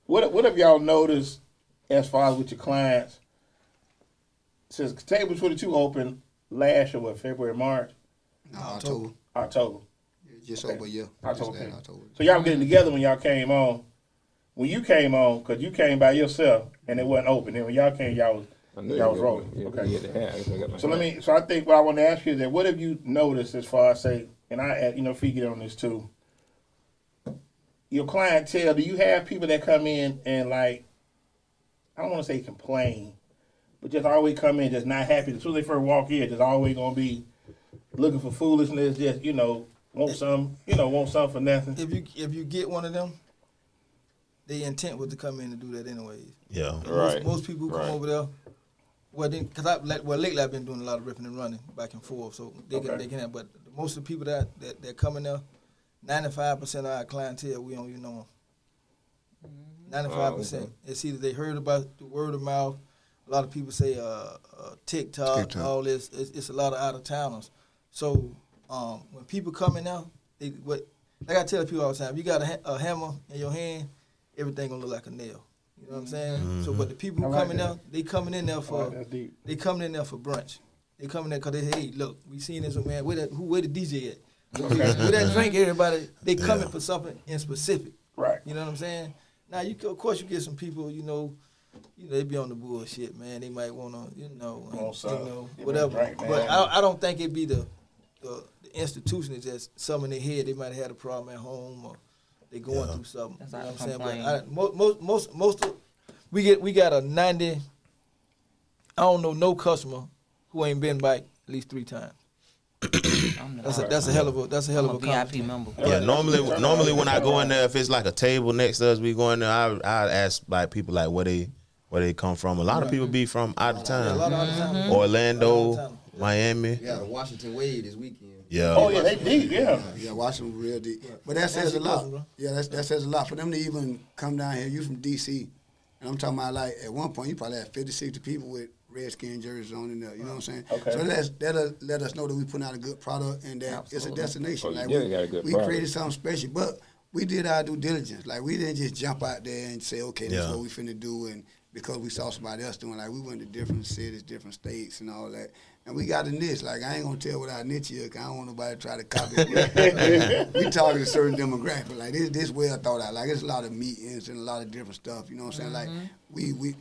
What have y'all noticed as far as with your clients? Since Table 22 opened last year, February, March, October. Just Okay. over a year. October. Just last October. So y'all were getting together when y'all came on. When you came on, cause you came by yourself and it wasn't open. Then when y'all came, y'all was rolling. Yeah, Okay. yeah, the hat. I got my So hat. So I think what I want to ask you is that what have you noticed as far as say, and I Fee get on this too. Your clientele, do you have people that come in and like, I don't want to say complain, but just always come in just not happy. As soon as they first walk in, just always gonna be looking for foolishness, just want some for nothing. If you get one of them, their intent was to come in and do that anyways. Yeah. Right. Most people who come Right. over there, because lately I've been doing a lot of ripping and running back and forth, so they can have. But most of the people that come in there, 95% of our clientele we don't even know them. 95%. It's either they heard about the word of mouth. A lot of people say TikTok. All this. It's a lot of out of towners. So when people come in now, like I tell people all the time, if you got a hammer in your hand, everything gonna look like a nail. You know what I'm saying? Mm-hmm. So, but the people who I like coming that. out, they coming in there for That's deep. they coming in there for brunch. They coming there because they hey, look, we seen this one, man. Where the DJ at? Where that drink? Everybody, they coming for something in specific. Right. You know what I'm saying? Now, of course, you get some people, they be on the bullshit, man. They might want to, Want some. whatever. Right, but man. I don't think it be the institution is just some in their head. They might have had a problem at home or they going through something. That's You know how what I'm saying? complain. But most of we got a 90 I don't know no customer who ain't been back at least 3 times. That's a hell of a I'm a VIP accomplishment. member. Yeah, normally when I go in there, if it's like a table next to us, we go in there. I ask like people like where they come from. A lot of people be from out of A town, lot of out of town. Orlando, Miami. Yeah, the Washington wave this weekend. Yeah. Oh yeah, they deep. Yeah. Yeah, Washington real deep. But that says a lot. Yeah, that says a lot for them to even come down here. You from D.C. and I'm talking about like at one point you probably had 50, 60 people with Redskin jerseys on in there. You know what I'm saying? Okay. So that'll let us know that we putting out a good product and that it's a Absolutely. destination. Oh, you Like definitely got a good we product. created something special, but we did our due diligence. Like we didn't just jump out there and say, okay, this is Yeah. what we finna do, and because we saw somebody else doing, like we went to different cities, different states, and all that. And we got a niche. Like I ain't gonna tell what our niche is, 'cause I don't want nobody to try to copy it. We target a certain demographic. Like this well thought out. Like there's a lot of meetings and a lot of different stuff. You know what I'm saying? Like we.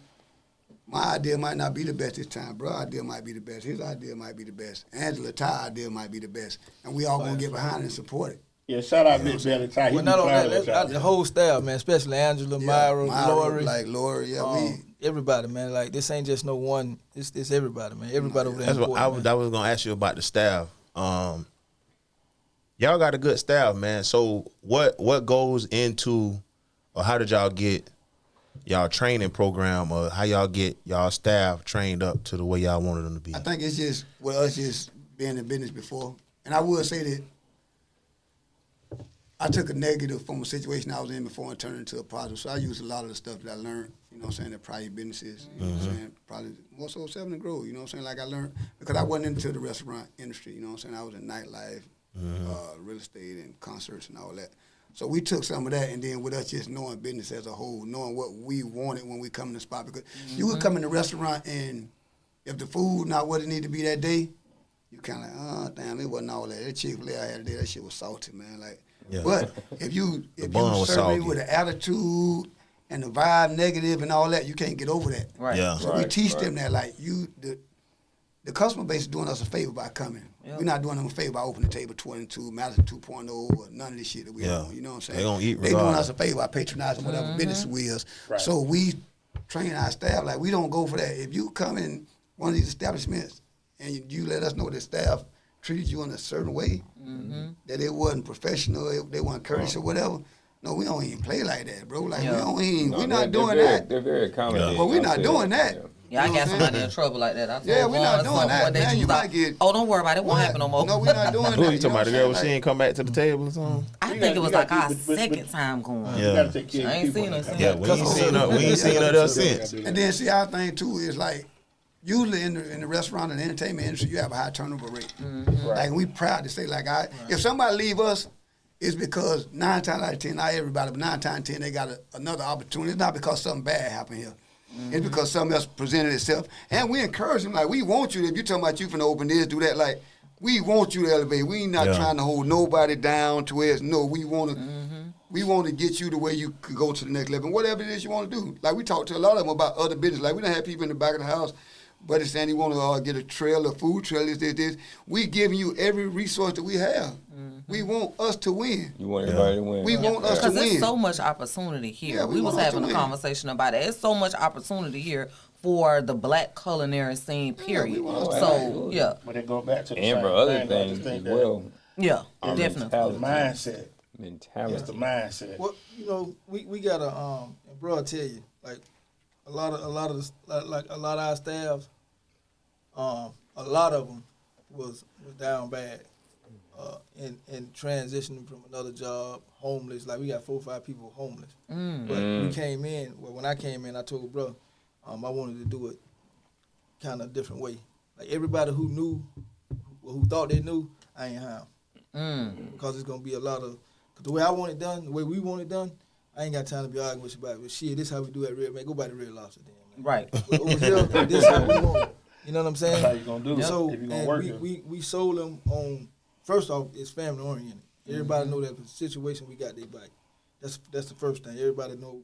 My idea might not be the best this time. Bro, idea might be the best. His idea might be the best. Angela Ty idea might be the best. And we all gonna get behind it and support it. Yeah, shout out Big Belly Ty. He Well, be not only clowning that, us out the there. whole staff, man, especially Angela, Myra, Lori, like Lori, yeah, everybody, man. Like this ain't just no one. It's everybody, man. Everybody over there. That's what important, I man. was gonna ask you about the staff. Y'all got a good staff, man. So what goes into, or how did y'all get y'all training program, or how y'all get y'all staff trained up to the way y'all wanted them to be? I think it's just with us just being in business before. And I would say that I took a negative from a situation I was in before and turned it into a positive. So I used a lot of the stuff that I learned, you know what I'm saying, in prior businesses, you know what I'm saying, probably more so 7 and Grow, you know what I'm saying, like I learned, because I wasn't into the restaurant industry, you know what I'm saying, I was in nightlife, real estate and concerts and all that. So we took some of that, and then with us just knowing business as a whole, knowing what we wanted when we come in the spot, because you would come in the restaurant and if the food not what it need to be that day, you kind of like, oh, damn, it wasn't all that. That Chick-fil-A I had today, that shit was salty, man, like. Yeah. But if you bun was serve me soggy. with an attitude and the vibe negative and all that, you can't get over that. Right. Yeah. So we teach them that, like, the customer base is doing us a favor by coming. Yep. We're not doing them a favor by opening table 22, Madison 2.0, or none of this shit that we Yeah. on. You know what I'm saying? They gonna eat They doing regardless. us a favor by patronizing whatever business we is. Right. So we train our staff. Like, we don't go for that. If you come in one of these establishments and you let us know the staff treated you in a certain way, that it wasn't professional, they weren't courteous or whatever. No, we don't even play like that, bro. Like, we don't even, we're not doing that. They're very accommodating. Well, we're I'll not say doing that. Yeah. Yeah, I You know got what I'm somebody saying? in trouble like that. I told Yeah, we not one doing something that, one day, man. she You was like, might get- oh, don't worry about it. It won't happen no more. No, we're not doing that. Who you know talking what about? The I'm girl saying? was she Like, ain't come back to the table or something? I You think it was like our but- second time going. Yeah. You gotta take care I of ain't people. seen her since. Yeah, we ain't seen her. We ain't seen her there since. And then see, our thing too is like, usually in the restaurant and entertainment industry, you have a high turnover rate. Like, we proud to say, like, if somebody leave us, it's because 9 times out of 10, not everybody, but 9 times out of 10, they got another opportunity. It's not because something bad happened here. It's because something else presented itself. And we encourage them, like, we want you, if you talking about you finna open this, do that, like, we want you to elevate. We not Yeah. trying to hold nobody down to where it's, no, we want to get you to where you could go to the next level. And whatever it is you want to do. Like, we talk to a lot of them about other business. Like, we done have people in the back of the house, but it's saying they want to get a trail, a food trail, this. We giving you every resource that we have. We want us to win. You want everybody to win. We want us to Because there's win. so much opportunity here. Yeah, we we was want us to having a win. conversation about it. There's so much opportunity here for the black culinary scene, period. want us to So, win. yeah. But it go back to the And same for other thing. I just things think as that well. Yeah, Our definitely. The mentality. mindset. Mentality. It's the mindset. Well, you know, we got and bro, I tell you, like a lot of our staff, a lot of them was down bad, in transitioning from another job, homeless. Like, we got 4 or 5 people homeless. But we came in. Well, when I came in, I told bro, I wanted to do it kind of a different way. Like, everybody who knew, who thought they knew, I ain't hire 'em. Because it's gonna be a lot of. Cause the way I want it done, the way we want it done, I ain't got time to be arguing with you about it. But shit, this how we do it, Red Man. Go by the Red Lobster, then, man. Right. Over here, this how we want it. You know what I'm saying? That's how you gonna do it. So, if you gonna and work it. we sold them on. First off, it's family oriented. Everybody know that the situation we got, they back. That's the first thing. Everybody know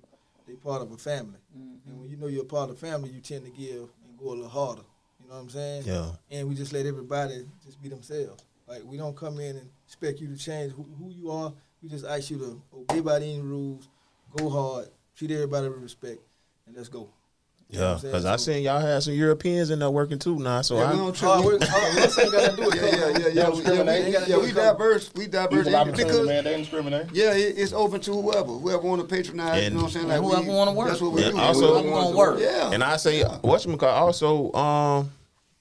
they part of a family. And when you know you're a part of a family, you tend to give and go a little harder. You know what I'm saying? Yeah. And we just let everybody just be themselves. Like, we don't come in and expect you to change who you are. We just ask you to obey by any rules, go hard, treat everybody with respect, and let's go. You know what Yeah, I'm saying? because I seen y'all had some Europeans in there working too now. So Yeah, I, we don't Hard trip. work, Russ ain't got to do it. We diverse. We diverse Equal opportunity, because man. They ain't discriminate. yeah, it's open to whoever want to patronize. And- You know what I'm saying? And whoever wanna work. That's what we And do. also- Whoever gonna work. yeah. and I say, whatchamacallit, also,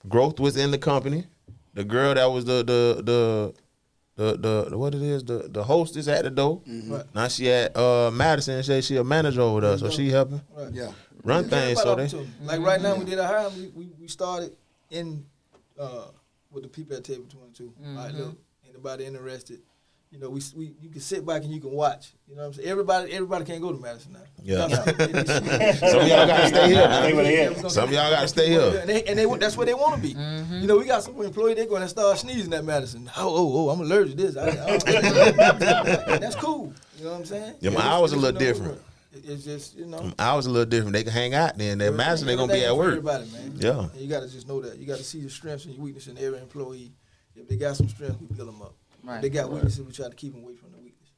growth within the company. The girl that was the what it is, the hostess at the door. Right. Now she at Madison and say she a manager over there, so she helping Yeah. run things. So they, Like right now, we did a hire. We started in with the people at Table 22. All right, look, anybody interested? You know, you can sit back and you can watch. You know what I'm saying? Everybody can't go to Madison now. Yeah. Some some of y'all gotta stay here. Stay where they at. Some of y'all gotta stay here. And they that's where they want to be. You know, we got some employees, they going to start sneezing at Madison. Oh, I'm allergic to this. That's cool. You know what I'm saying? Yeah, my hours a little different. It's just, you know. I was a little different. They can hang out then. That Madison they gonna be at work. Everybody, man. Yeah. And you got to just know that. You got to see your strengths and your weaknesses in every employee. If they got some strength, we build them up. Right. If they got weaknesses, we try to keep them away from the weakness.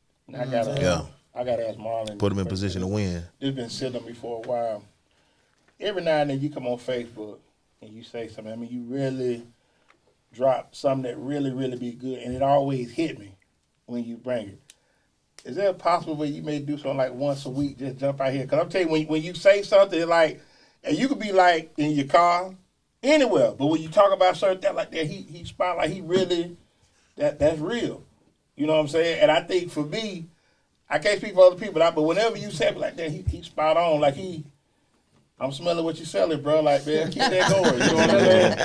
I gotta ask Marlon. Put them in position to win. This been sitting on me for a while. Every now and then you come on Facebook and you say something. I mean, you really drop something that really, really be good, and it always hit me when you bring it. Is there a possible way you may do something like once a week, just jump out here? Because I'm telling you, when you say something, like, and you could be like in your car, anywhere, but when you talk about certain things like that, he spot like he really, that's real. You know what I'm saying? And I think for me, I can't speak for other people, but whenever you say it like that, he spot on. Like I'm smelling what you're selling, bro. Like, man, keep that going. You know what I'm saying?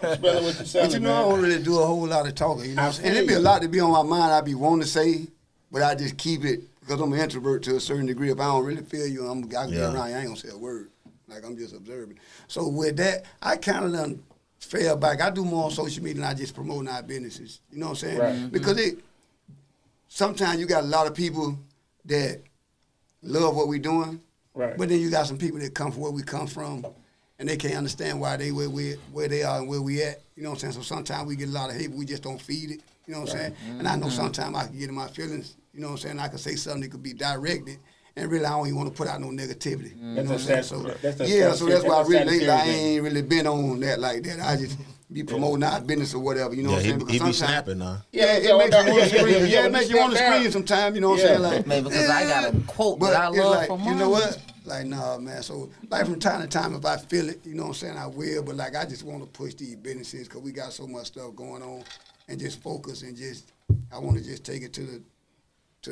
I'm smelling what you're selling, But you know, man. I don't really do a whole lot of talking. You know what I'm saying? And feel it be a you. lot to be on my mind. I be wanting to say, but I just keep it because I'm an introvert to a certain degree. If I don't really feel you, I can get around you. I ain't gonna say a word. Like, I'm just observing. So with that, I kind of done fell back. I do more on social media than I just promoting our businesses. You know what I'm saying? Right. Because sometimes you got a lot of people that love what we doing, Right. but then you got some people that come from where we come from, and they can't understand why they where they are and where we at. You know what I'm saying? So sometimes we get a lot of hate, but we just don't feed it. You know what I'm saying? And I know sometimes I can get in my feelings. You know what I'm saying? I can say something that could be directed, and really I don't even want to put out no negativity. You know what I'm saying? So so that's why lately I ain't really been on that like that. I just be promoting our business or whatever. You know Yeah, what I'm saying? he be Sometimes- snapping now. Yeah, it makes you want to scream. Yeah, it makes you want to scream sometimes. You know what I'm saying? Like, Maybe because I got a quote but that I it's love like, from you know mom. what? Like, nah, man. So, like, from time to time, if I feel it, you know what I'm saying, I will. But, like, I just want to push these businesses because we got so much stuff going on and just focus and just, I want to just take it to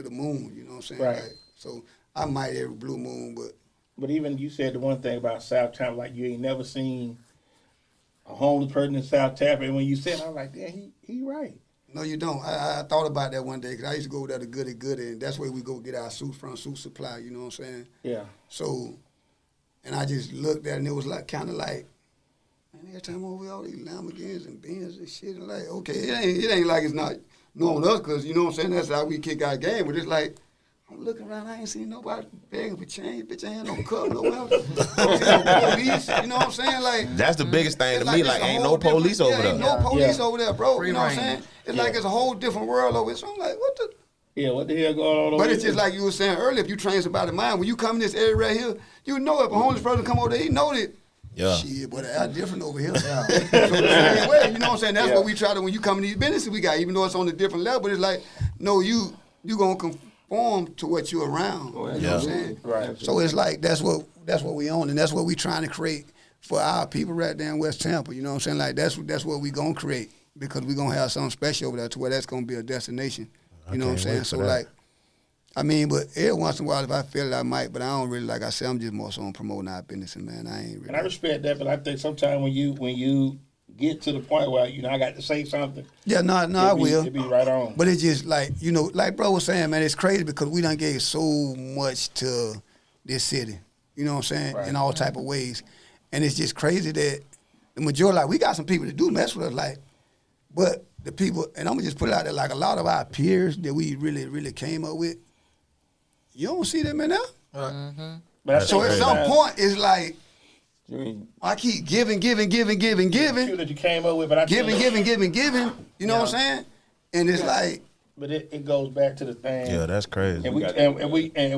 the moon, you know what I'm saying? Right. Like, so, I might every blue moon, but. But even you said the one thing about South Tampa, like you ain't never seen a homeless person in South Tampa. And when you said it, I was like, damn, he right. No, you don't. I thought about that one day because I used to go there to Goody, and that's where we go get our suits from, Suit Supply, you know what I'm saying? Yeah. So, and I just looked at it, and it was like kind of like, man, every time over all these Lamborghinis and Benz and shit, and like, okay, it ain't like it's not knowing us, because, you know what I'm saying, that's how we kick our game, but it's like, I'm looking around, I ain't seen nobody begging for change, bitch, I ain't no cup, no else. Police, you know what I'm saying? Like, That's the biggest thing to it's me. it's Like, a ain't whole no police different- over Ain't there. no police Yeah. over there, bro. Free You know what I'm reign. saying? It's like it's a whole different world over here. So I'm like, what the? Yeah, what the hell going on over But it's here? just like you were saying earlier, if you train somebody's mind, when you come in this area right here, you know if a homeless person come over there, he know that. Yeah. Shit, boy, they're different over here. So the same way, you know what I'm saying? That's what we try to, when you come in these businesses we got, even though it's on a different level, but it's like, no, you going to conform to what you're around. You know what I'm saying? Right. So it's like, that's what we own, and that's what we trying to create for our people right there in West Tampa. You know what I'm saying? Like, that's what we going to create, because we going to have something special over there to where that's going to be a destination. You know what I'm can't saying? wait So, for that. like, I mean, but every once in a while, if I feel it, I might, but I don't really, like I said, I'm just more so on promoting our business, and man, I ain't really. And I respect that, but I think sometimes when you get to the point where, I got to say something. Yeah, no, I will. It be right on. But it's just like, like bro was saying, man, it's crazy because we done gave so much to this city, you know what I'm saying, Right. in all type of ways. And it's just crazy that the majority, like, we got some people that do mess with us, like, but the people, and I'm going to just put it out there, like, a lot of our peers that we really, really came up with, you don't see them in there. But I So think at some sometimes point, it's like, You mean, I keep giving, few that you came up with, but I think- giving, you know what I'm saying? And it's like, But it goes back to the thing. Yeah, that's crazy. And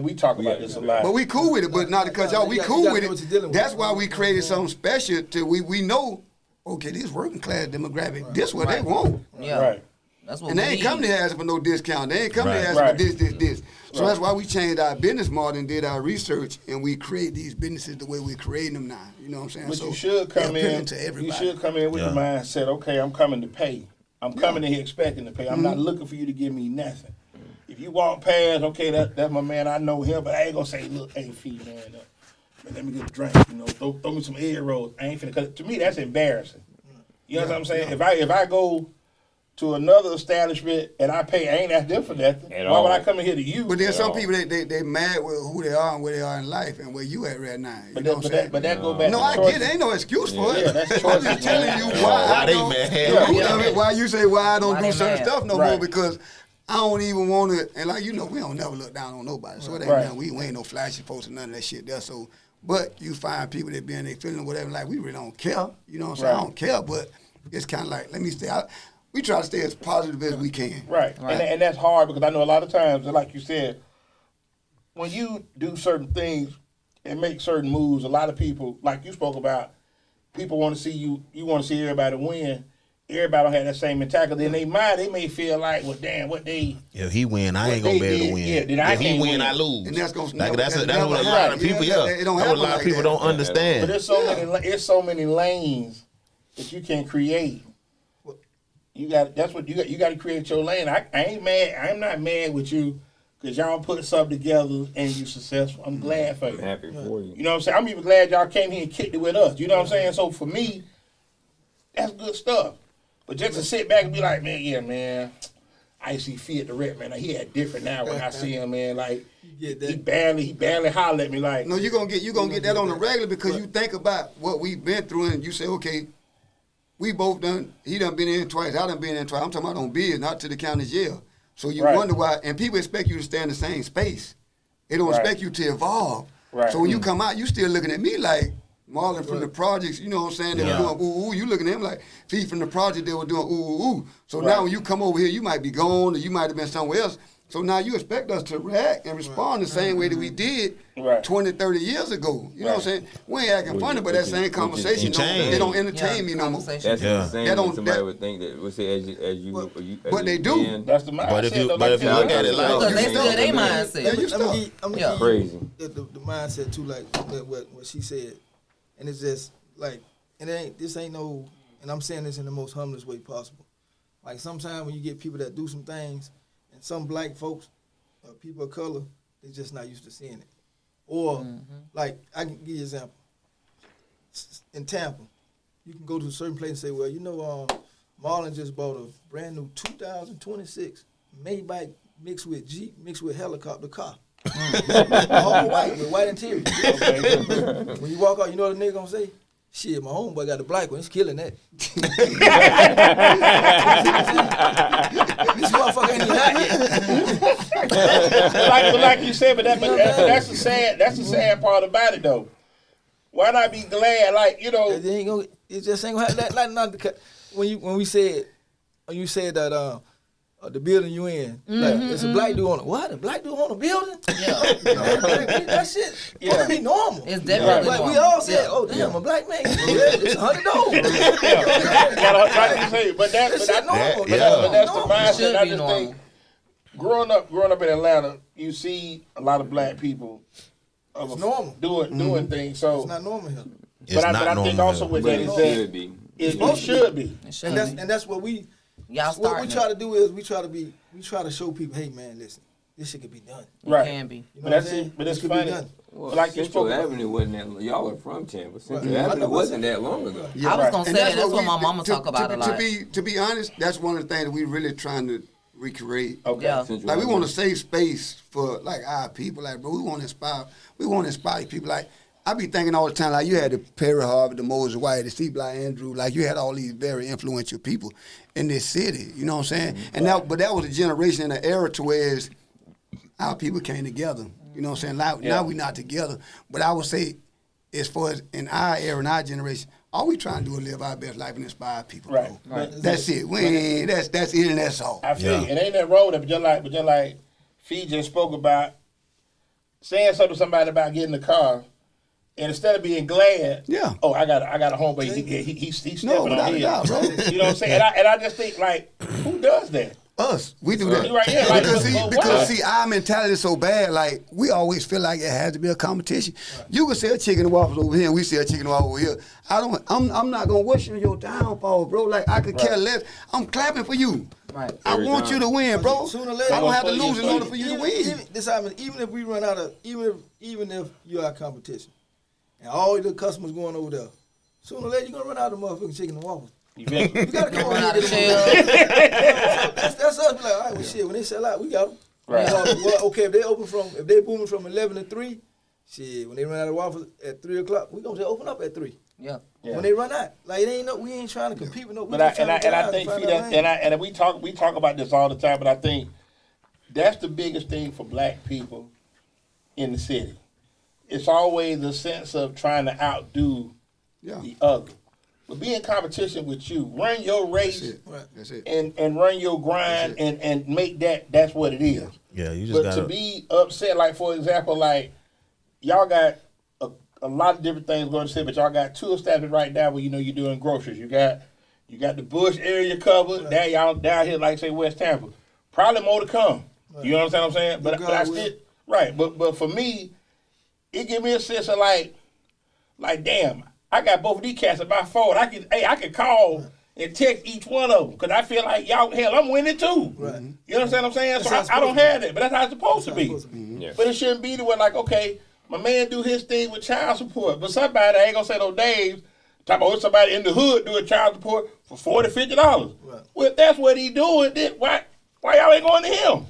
we talk about this a lot. But we cool with it, but not because y'all, we cool gotta with know what you're dealing it. with. That's why we created something special to we know, okay, this working class demographic, this what they want. Yeah. Right. That's what And we they ain't need. coming to ask for no discount. They ain't coming Right. to ask for this. So that's why we changed our business model and did our research, and we create these businesses the way we're creating them now. You know what I'm saying? But so you should come they're appealing in. to You everybody. should come in with the mindset. Okay, I'm coming to pay. I'm coming in here expecting to pay. I'm not looking for you to give me nothing. If you walk past, okay, that's my man. I know him, but I ain't gonna say, look, hey, fee man, let me get a drink. You know, throw me some egg rolls. I ain't finna. Cause to me, that's embarrassing. You know what I'm saying? If I go to another establishment and I pay, I ain't asked them for nothing. Why would I come in here to you? But there's some people they mad with who they are and where they are in life and where you at right now. You know what I'm saying? But that go back. No, to I choices. get it. Ain't no excuse for it. Yeah, that's I'm choices, just telling man. you Yeah. why Why I they don't. mad? The root of it, why you say why I don't Why do they certain mad? stuff no Right. more because I don't even want to. And like you know, we don't never look down on nobody. So it ain't Right. nothing. We ain't no flashy folks and none of that shit there. So, but you find people that be in their feeling whatever. Like we really don't care. You know what I'm saying? Right. I don't care, but it's kind of like let me stay out. We try to stay as positive as we can. Right. And that's hard because I know a lot of times, like you said, when you do certain things and make certain moves, a lot of people, like you spoke about, people want to see you want to see everybody win. Everybody don't have that same mentality. In their mind, they may feel like, well, damn, what they... If he win, I What ain't gonna they be able did, to win. yeah, then I if he can't win, win. I lose. And that's gonna like never- that's that's what a never lot of happen. people. Yeah, Yeah, it don't that's what happen a lot of like people that. don't But understand. there's so many lanes that you can create. You got to create your lane. I ain't mad. I'm not mad with you because y'all put something together and you successful. I'm glad for you. I'm happy for you. You know what I'm saying? I'm even glad y'all came here and kicked it with us. You know what I'm saying? So for me, that's good stuff. But just to sit back and be like, man, I see Fee at the rep, man. He had different now when I see him, man. Like get that. he barely hollered at me like. No, you're gonna get that on the regular because you think about what we've been through and you say, okay, we both done. He done been in twice. I done been in twice. I'm talking about on bid, not to the county jail. So you Right. wonder why, and people expect you to stay in the same space. They don't Right. expect you to evolve. Right. So when you come out, you still looking at me like Marlon from the projects. You know what I'm saying? They were doing ooh ooh. You looking at him like Fee from the project. They were doing ooh ooh ooh. So now when you come over here, you might be gone or you might have been somewhere else. So now you expect us to react and respond the same way that we did Right. 20, 30 years ago. You know what I'm saying? We ain't acting funny, but that same conversation, changed. they don't entertain me no more. That's Yeah. the same That don't- thing somebody that- would think that would say as you but they do. been, That's the mindset. But if you though, look said, at it like Because they you still know, their man. Yeah, mindset. you stuck. I'm gonna Yeah. give Crazy. you the mindset too, like what she said, and it's just like, and this ain't no, and I'm saying this in the most humblest way possible. Like sometimes when you get people that do some things, and some black folks, people of color, they're just not used to seeing it. Or like I can give you an example. In Tampa, you can go to a certain place and say, well, you know, Marlon just bought a brand new 2026 Maybach mixed with Jeep, mixed with helicopter car. All white, with white interior. When you walk out, you know what the nigga gonna say? Shit, my homeboy got a black one. He's killing that. This motherfucker ain't even out yet. but like you said, but that's the sad part about it though. Why not be glad? Like you know, It ain't gonna. It just ain't gonna happen. Like not the, when you said that the building you in, like it's a black dude on it. What? A black dude on a building? Yeah. That shit must be normal. It's definitely Like we normal. all said, oh damn, a black man, it's $100. but that's shit normal. but that's the It mindset. should I be just normal. think growing up in Atlanta, you see a lot of black people It's normal. doing things. So, It's not normal here. It's but not I think normal also here. with but that it is should that be. it should be. It should And be. that's what we. Y'all What we starting try it. to do is we try to show people, hey man, listen, this shit could be done. It Right. can be. You know But what that's I'm saying? it. But it's This could be funny. done. Well, Like you Central spoke about. Avenue wasn't that. Y'all are from Tampa. Central Right. Avenue I know wasn't that long ago. Yeah. I was Right. gonna say And that. That's what we- my mama talk about a lot. To be honest, that's one of the things that we really trying to recreate. Okay. Yeah. Central Like we Avenue. want a safe space for like our people. Like bro, we want to inspire people. Like I be thinking all the time. Like you had the Perry Harvey, the Moses White, the C. Bly Andrew. Like you had all these very influential people in this city. You know what I'm saying? And but that was a generation in an era to where our people came together. You know what I'm saying? Now we not together. But I would say, as far as in our era, in our generation, all we trying to do is live our best life and inspire people, Right. bro. Right. That's it. We ain't, that's it and that's all. I feel you. And ain't that wrong with it, but just like Fee just spoke about saying something to somebody about getting the car, and instead of being glad, oh, I got a homeboy, he's stepping on his. Doubt, bro. You know what I'm saying? And I just think, like, who does that? Us, we do that. Right, yeah, like, because see, our mentality is so bad. Like we always feel like it has to be a competition. Right. You can sell chicken and waffles over here, and we sell chicken and waffles over here. I'm not gonna wish you your downfall, bro. Like I could care less. I'm clapping for you. Right. I want you to win, bro. Sooner or later, I don't have to lose in order for you to win. Even if we run out of, even if you're our competition, and all the customers going over there, sooner or later you're gonna run out of motherfucking chicken and waffles. You gotta come on out of shells. That's us. Be like, all right, well, shit. When they sell out, we got them. Right. Well, okay, if they booming from 11 to 3, shit. When they run out of waffles at 3 o'clock, we gonna just open up at 3. Yeah. When they run out, like it ain't we ain't trying to compete with no. But I think we talk about this all the time. But I think that's the biggest thing for black people in the city. It's always a sense of trying to outdo the other. But be in competition with you. Run your race That's it. And run your grind and make that's what it is. Yeah, you just But to be upset, like for example, like y'all got a lot of different things going to say, but y'all got 2 establishments right now where you're doing groceries. You got the Bush area covered. Right. Now y'all down here, like say West Tampa. Probably more to come. Right. You understand what I'm saying? But I still right. But for me, it give me a sense of like damn. I got both of these cats at my phone. I can call and text each one of them because I feel like y'all, hell, I'm winning too. Right. You understand what I'm saying? So I don't have that, but that's how it's supposed to be. Yeah. But it shouldn't be the way like, okay, my man do his thing with child support, but somebody, I ain't gonna say no names, talk about somebody in the hood doing child support for $40, $50. Right. Well, if that's what he doing, then why y'all ain't going to him?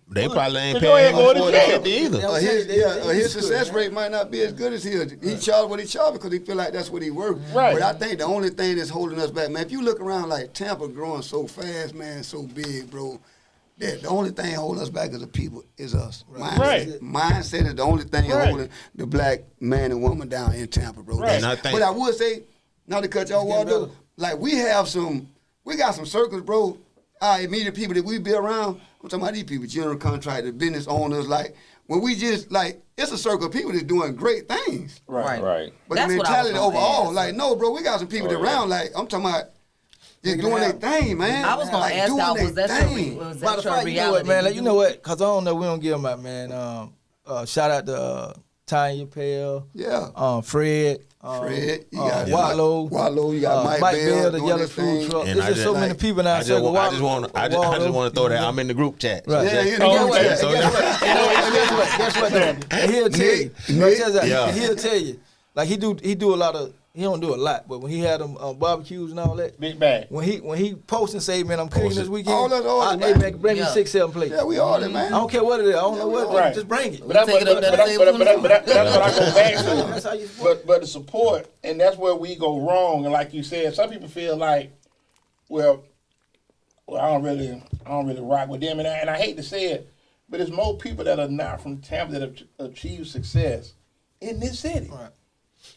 They probably ain't paying him $40 either. His success rate might not be as good as his. He charged what he charged because he feel like that's what he worth. Right. But I think the only thing that's holding us back, man, if you look around like Tampa growing so fast, man, so big, bro, that the only thing holding us back as a people is us. Right. Mindset is the only thing holding the black man and woman down in Tampa, bro. Right. But I would say, not to cut y'all Waldo, like we got some circles, bro. Our immediate people that we be around, I'm talking about these people, general contractors, business owners, like, when we just, like, it's a circle of people that's doing great things. Right. But That's the mentality overall, ask. like, no, bro, we got some people that around, like, I'm talking about just doing their thing, man. I was going to ask y'all, was that your reality? Man, like, you know what? Because I don't know, we don't give them out, man. Shout out to Tanya Pell. Yeah. Fred. Fred, you got Wallow, you got Mike Bell, the yellow food truck. And There's just so many people now. I just want to throw that. I'm in the group chat. Right. Yeah, in the group chat. Guess what? And he'll tell you. He'll tell you. Like he do a lot of. He don't do a lot, but when he had them barbecues and all that, big bag. When he posts and say, "Man, I'm cooking this weekend," all that order, hey man, bring me 6-7 plates. Yeah, we order, man. I don't care what it is. I don't know what. Right. Just bring it. But that's what I go back to. That's how you support. But the support, and that's where we go wrong. And like you said, some people feel like, well, I don't really rock with them. And I hate to say it, but there's more people that are not from Tampa that have achieved success in this city. Right.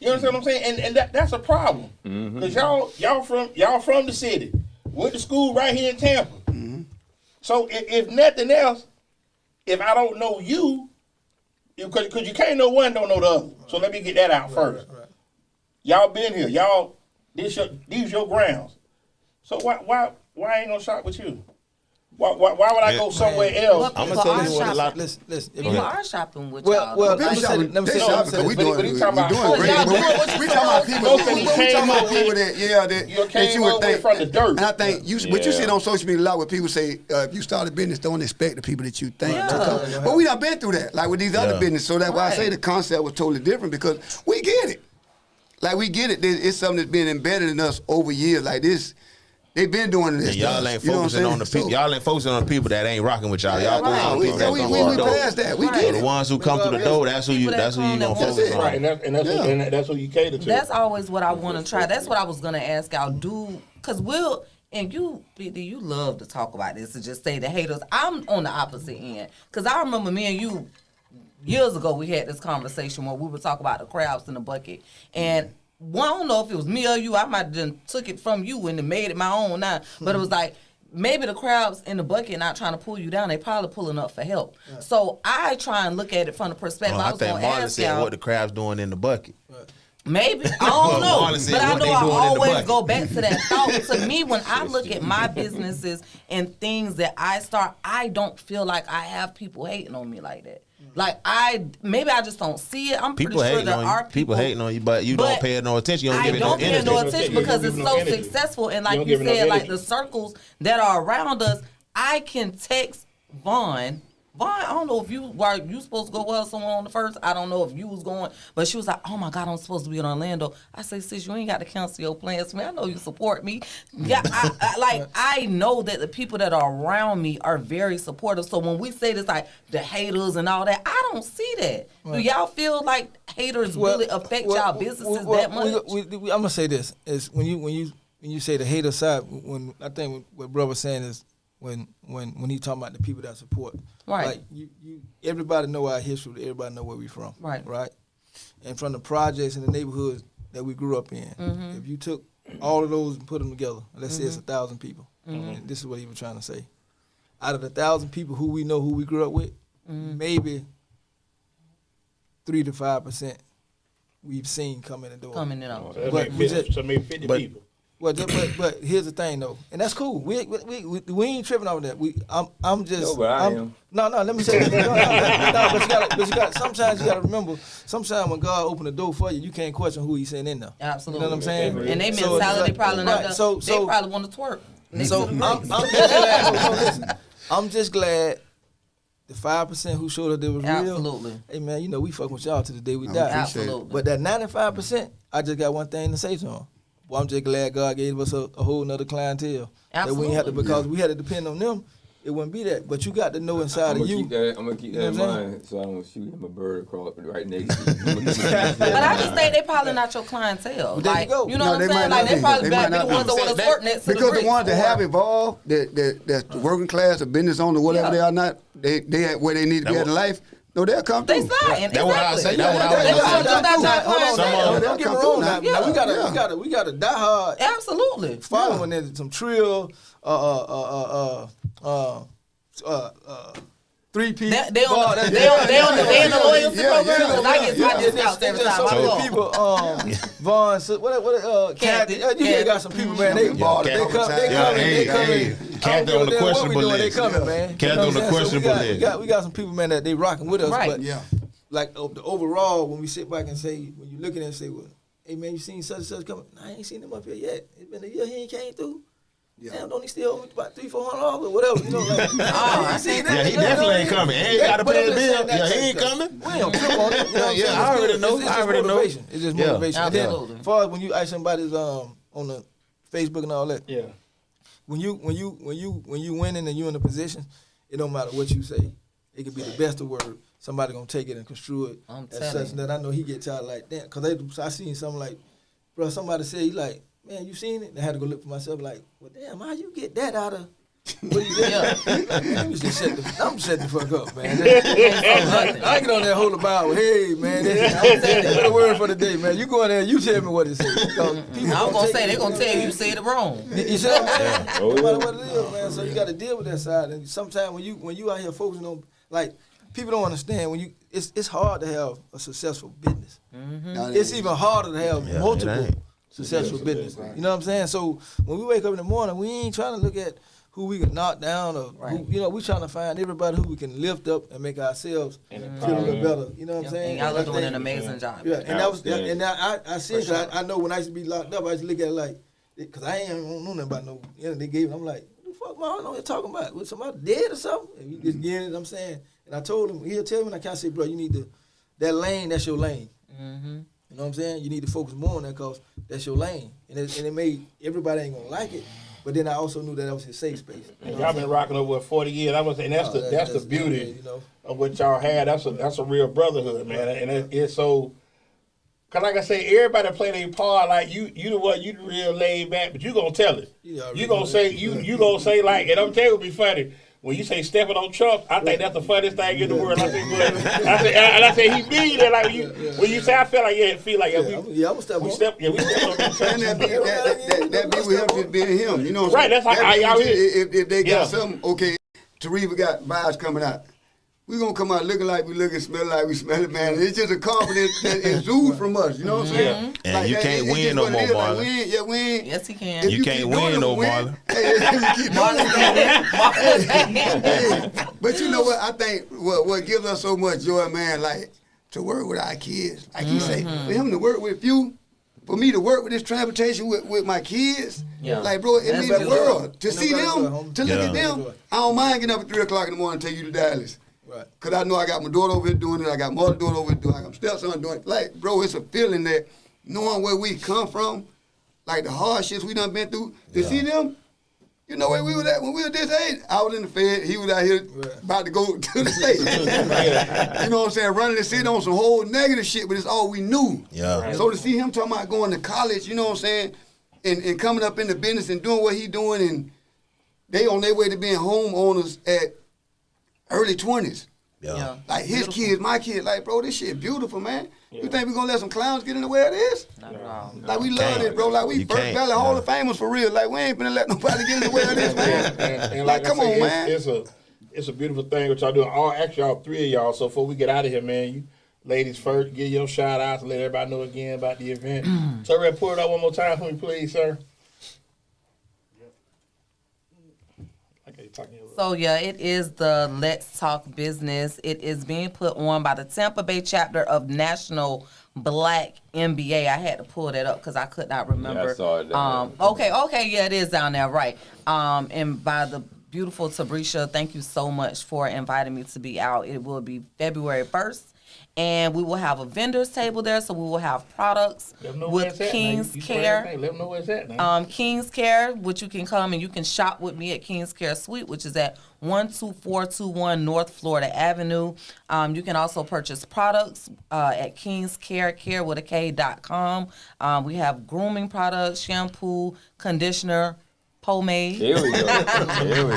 You understand what I'm saying? And that's a problem. Because y'all from the city. Went to school right here in Tampa. Mm-hmm. So if nothing else, if I don't know you, because you can't know one, don't know the other. So let me get that out first. Right. Y'all been here. Y'all, these your grounds. So why I ain't gonna shop with you? Why would I go somewhere else? I'm gonna tell you what a lot. Listen. People are shopping with y'all. Well, people shopping because we doing great. But we talking about people that you would think from the dirt. And I think what you see on social media a lot, where people say if you start a business, don't expect the people that you think to come. But we done been through that, like with these other businesses. So that's why I say the concept was totally different, because we get it. Like we get it. It's something that's been embedded in us over years. Like this. They been doing this. And y'all ain't focusing on the people. Y'all ain't focusing on the people that ain't rocking with y'all. Y'all focusing on people that we past that. We get it. The ones who come through the door, that's who you gonna focus on. Right, and that's who you cater to. That's always what I want to try. That's what I was gonna ask y'all. Because you love to talk about this and just say the haters. I'm on the opposite end. Because I remember me and you years ago we had this conversation where we would talk about the crabs in the bucket, and I don't know if it was me or you. I might have just took it from you and made it my own now. But it was like, maybe the crabs in the bucket not trying to pull you down. They probably pulling up for help. Right. So I try and look at it from the perspective. I was think Marlon said y'all, what the crabs doing in the bucket. Right. Maybe. I don't know. But I know I always go back to that thought. To me, when I look at my businesses and things that I start, I don't feel like I have people hating on me like that. Like, maybe I just don't see it. I'm pretty sure there are people hating on you, but you don't pay no attention. You don't give it no energy. I don't pay no attention because it's so successful. And like you said, like the circles that are around us, I can text Vaughn, I don't know if you supposed to go with someone on the first. I don't know if you was going, but she was like, "Oh my God, I'm supposed to be in Orlando." I say, "Sis, you ain't got to cancel your plans for me. I know you support me." Yeah, I know that the people that are around me are very supportive. So when we say this, like the haters and all that, I don't see that. Right. Do y'all feel like haters really affect y'all businesses that much? I'm gonna say this is when you say the hater side. When I think what brother's saying is. When he talking about the people that support, right? Like you everybody know our history. Everybody know where we from, right? And from the projects and the neighborhoods that we grew up in, if you took all of those and put them together, let's say it's 1,000 people. And this is what he was trying to say. Out of the 1,000 people who we know, who we grew up with, maybe 3 to 5% we've seen come in the door. Coming in on. So maybe 50 people. Well, but here's the thing though, and that's cool. We ain't tripping over that. I'm just. No, but I am. No. Let me say this. But you got. Sometimes you got to remember. Sometimes when God open the door for you, you can't question who He's sending in there. Absolutely. You know what I'm saying? And they mentality probably not. They probably want to twerk. So I'm just glad. I'm just glad. The 5% who showed up that was real. Absolutely. Hey man, you know we fucking with y'all to the day we die. Absolutely. But that 95%, I just got one thing to say to them. Well, I'm just glad God gave us a whole nother clientele. Absolutely. That we ain't had to, because we had to depend on them, it wouldn't be that. But you got to know inside of you. I'm gonna keep that in mind, so I don't shoot him a bird across right next to you. But I just think they probably not your clientele. Like, you know what I'm saying? Like, they probably be the ones that want to work next to the because the ones that have evolved, the working class, the business owner, whatever they are not, they at where they need to be in life. No, they'll come through. They sliding. That's what I say. That's what I was Don't get me wrong. Now we got to die hard. Absolutely. Following there's some trill, 3P. They in the loyalty program. Because I get my discounts every time I go. People, Vaughn, what, Kathy, you got some people, man. They coming. Kathy on the questionable list. They coming, man. Kathy on the questionable list. We got some people, man, that they rocking with us. Right. But like the overall, when we sit back and say, when you look at it and say, well, hey man, you seen such and such coming? I ain't seen him up here yet. It's been a year he ain't came through. Damn, don't he still owe me about $300-400 or whatever? You know, like, I see that. Yeah, he definitely ain't coming. And he got to pay the bill. Yeah, he ain't coming. We don't trip on it. You know Yeah, I already know. It's just motivation. And then, Absolutely. as far as when you ask somebody's on the Facebook and all that, Yeah. when you winning and you in a position, it don't matter what you say. It could be the best of words. Somebody gonna take it and construe it as such that I know he get tired like that. Cause I seen something like, bro, somebody say he like, man, you seen it? And I had to go look for myself like, well, damn, how you get that out of? What you did? I'm shut the fuck up, man. I get on there, hold the Bible. Hey, man, what a word for the day, man. You go in there, you tell me what it says. I'm gonna say they're gonna tell you said it wrong. You see what I'm saying? No matter what it is, man. So you got to deal with that side. And sometimes when you out here focusing on, like, people don't understand it's hard to have a successful business. It's even harder to have multiple successful business. You know what I'm saying? So when we wake up in the morning, we ain't trying to look at who we can knock down or who, you know, we trying to find everybody who we can lift up and make ourselves feel a little better. You know what I'm saying? And y'all are doing an amazing job. Yeah, and that was I see it. Cause I know when I used to be locked up, I used to look at it like, because I ain't know nothing about no. You know, they gave it. I'm like, what the fuck, man? I don't know what you're talking about. Was somebody dead or something? And we just getting it. I'm saying, and I told him, he'll tell me, and I can't say, bro, you need that lane. That's your lane. You know what I'm saying? You need to focus more on that because that's your lane. And it made everybody ain't gonna like it. But then I also knew that was his safe space. And y'all been rocking over 40 years. I was saying that's the beauty of what y'all had. That's a real brotherhood, man. And it's so. Cause like I say, everybody play their part. Like you the one, you the real laid back, but you gonna tell it. You gonna say you gonna say like, and I'm telling you, it'll be funny. when you say stepping on chumps, I think that's the funniest thing in the world. I say he mean it. Like when you say, I feel like I'm step we on. step on chumps. And that be with him just being him. You know what I'm Right, saying? that's how If they got Yeah. something, okay, Tareva got vibes coming out. We gonna come out looking like we looking, smelling like we smell it, man. It's just a confidence that exudes from us. You know what I'm saying? And Like you that, can't it's win just no what more, it is. Like, Marlon. we ain't. Yes, he can. If You can't keep win doing no it, win. Marlon. Hey, if you keep doing it, but you know what? I think what gives us so much joy, man, like to work with our kids. Like you say, for him to work with you, for me to work with this transportation with my kids, like bro, it That's means the good. world. To Ain't see nobody them, good, homie. to look at Yeah. them, I don't mind getting up at 3 o'clock in the morning and take you to Dallas. Right. Cause I know I got my daughter over here doing it, I got my mother doing it over here doing it, I got my stepson doing it. Like, bro, it's a feeling that knowing where we come from, like the hardships we done been through, to see them, you know where we was at when we were this age. I was in the Fed, he was out here about to go to the state. You know what I'm saying? Running the city on some whole negative shit, but it's all we knew. Yeah. So to see him talking about going to college, you know what I'm saying, and coming up in the business and doing what he doing, and they on their way to being homeowners at early 20s. Yeah. Like his kids, my kids, like, bro, this shit beautiful, man. You think we gonna let some clowns get in the way of this? Not at all. Like we love Can't. it, bro. Like we You First can't, Valley Hall yeah. of Famers for real. Like we ain't finna let nobody get in the way of this, man. And Like, I come say, on, man. It's a beautiful thing what y'all doing. Actually, all three of y'all. So before we get out of here, man, you ladies first, give your shout outs and let everybody know again about the event. Tareva, pull it up one more time for me, please, sir. Okay, talking. So yeah, it is the Let's Talk Business. It is being put on by the Tampa Bay chapter of National Black MBA. I had to pull that up because I could not remember. Yeah, I saw it down there. Okay, yeah, it is down there, right? And by the beautiful Tabrisha, thank you so much for inviting me to be out. It will be February 1st. And we will have a vendor's table there, so we will have products Let them know where with it's at. King's Now. Care. Let them know where it's at now. King's Care, which you can come and you can shop with me at King's Care Suite, which is at 12421 North Florida Avenue. You can also purchase products at King's Care with a K.com. We have grooming products, shampoo, conditioner, pomade. Here we go. Here we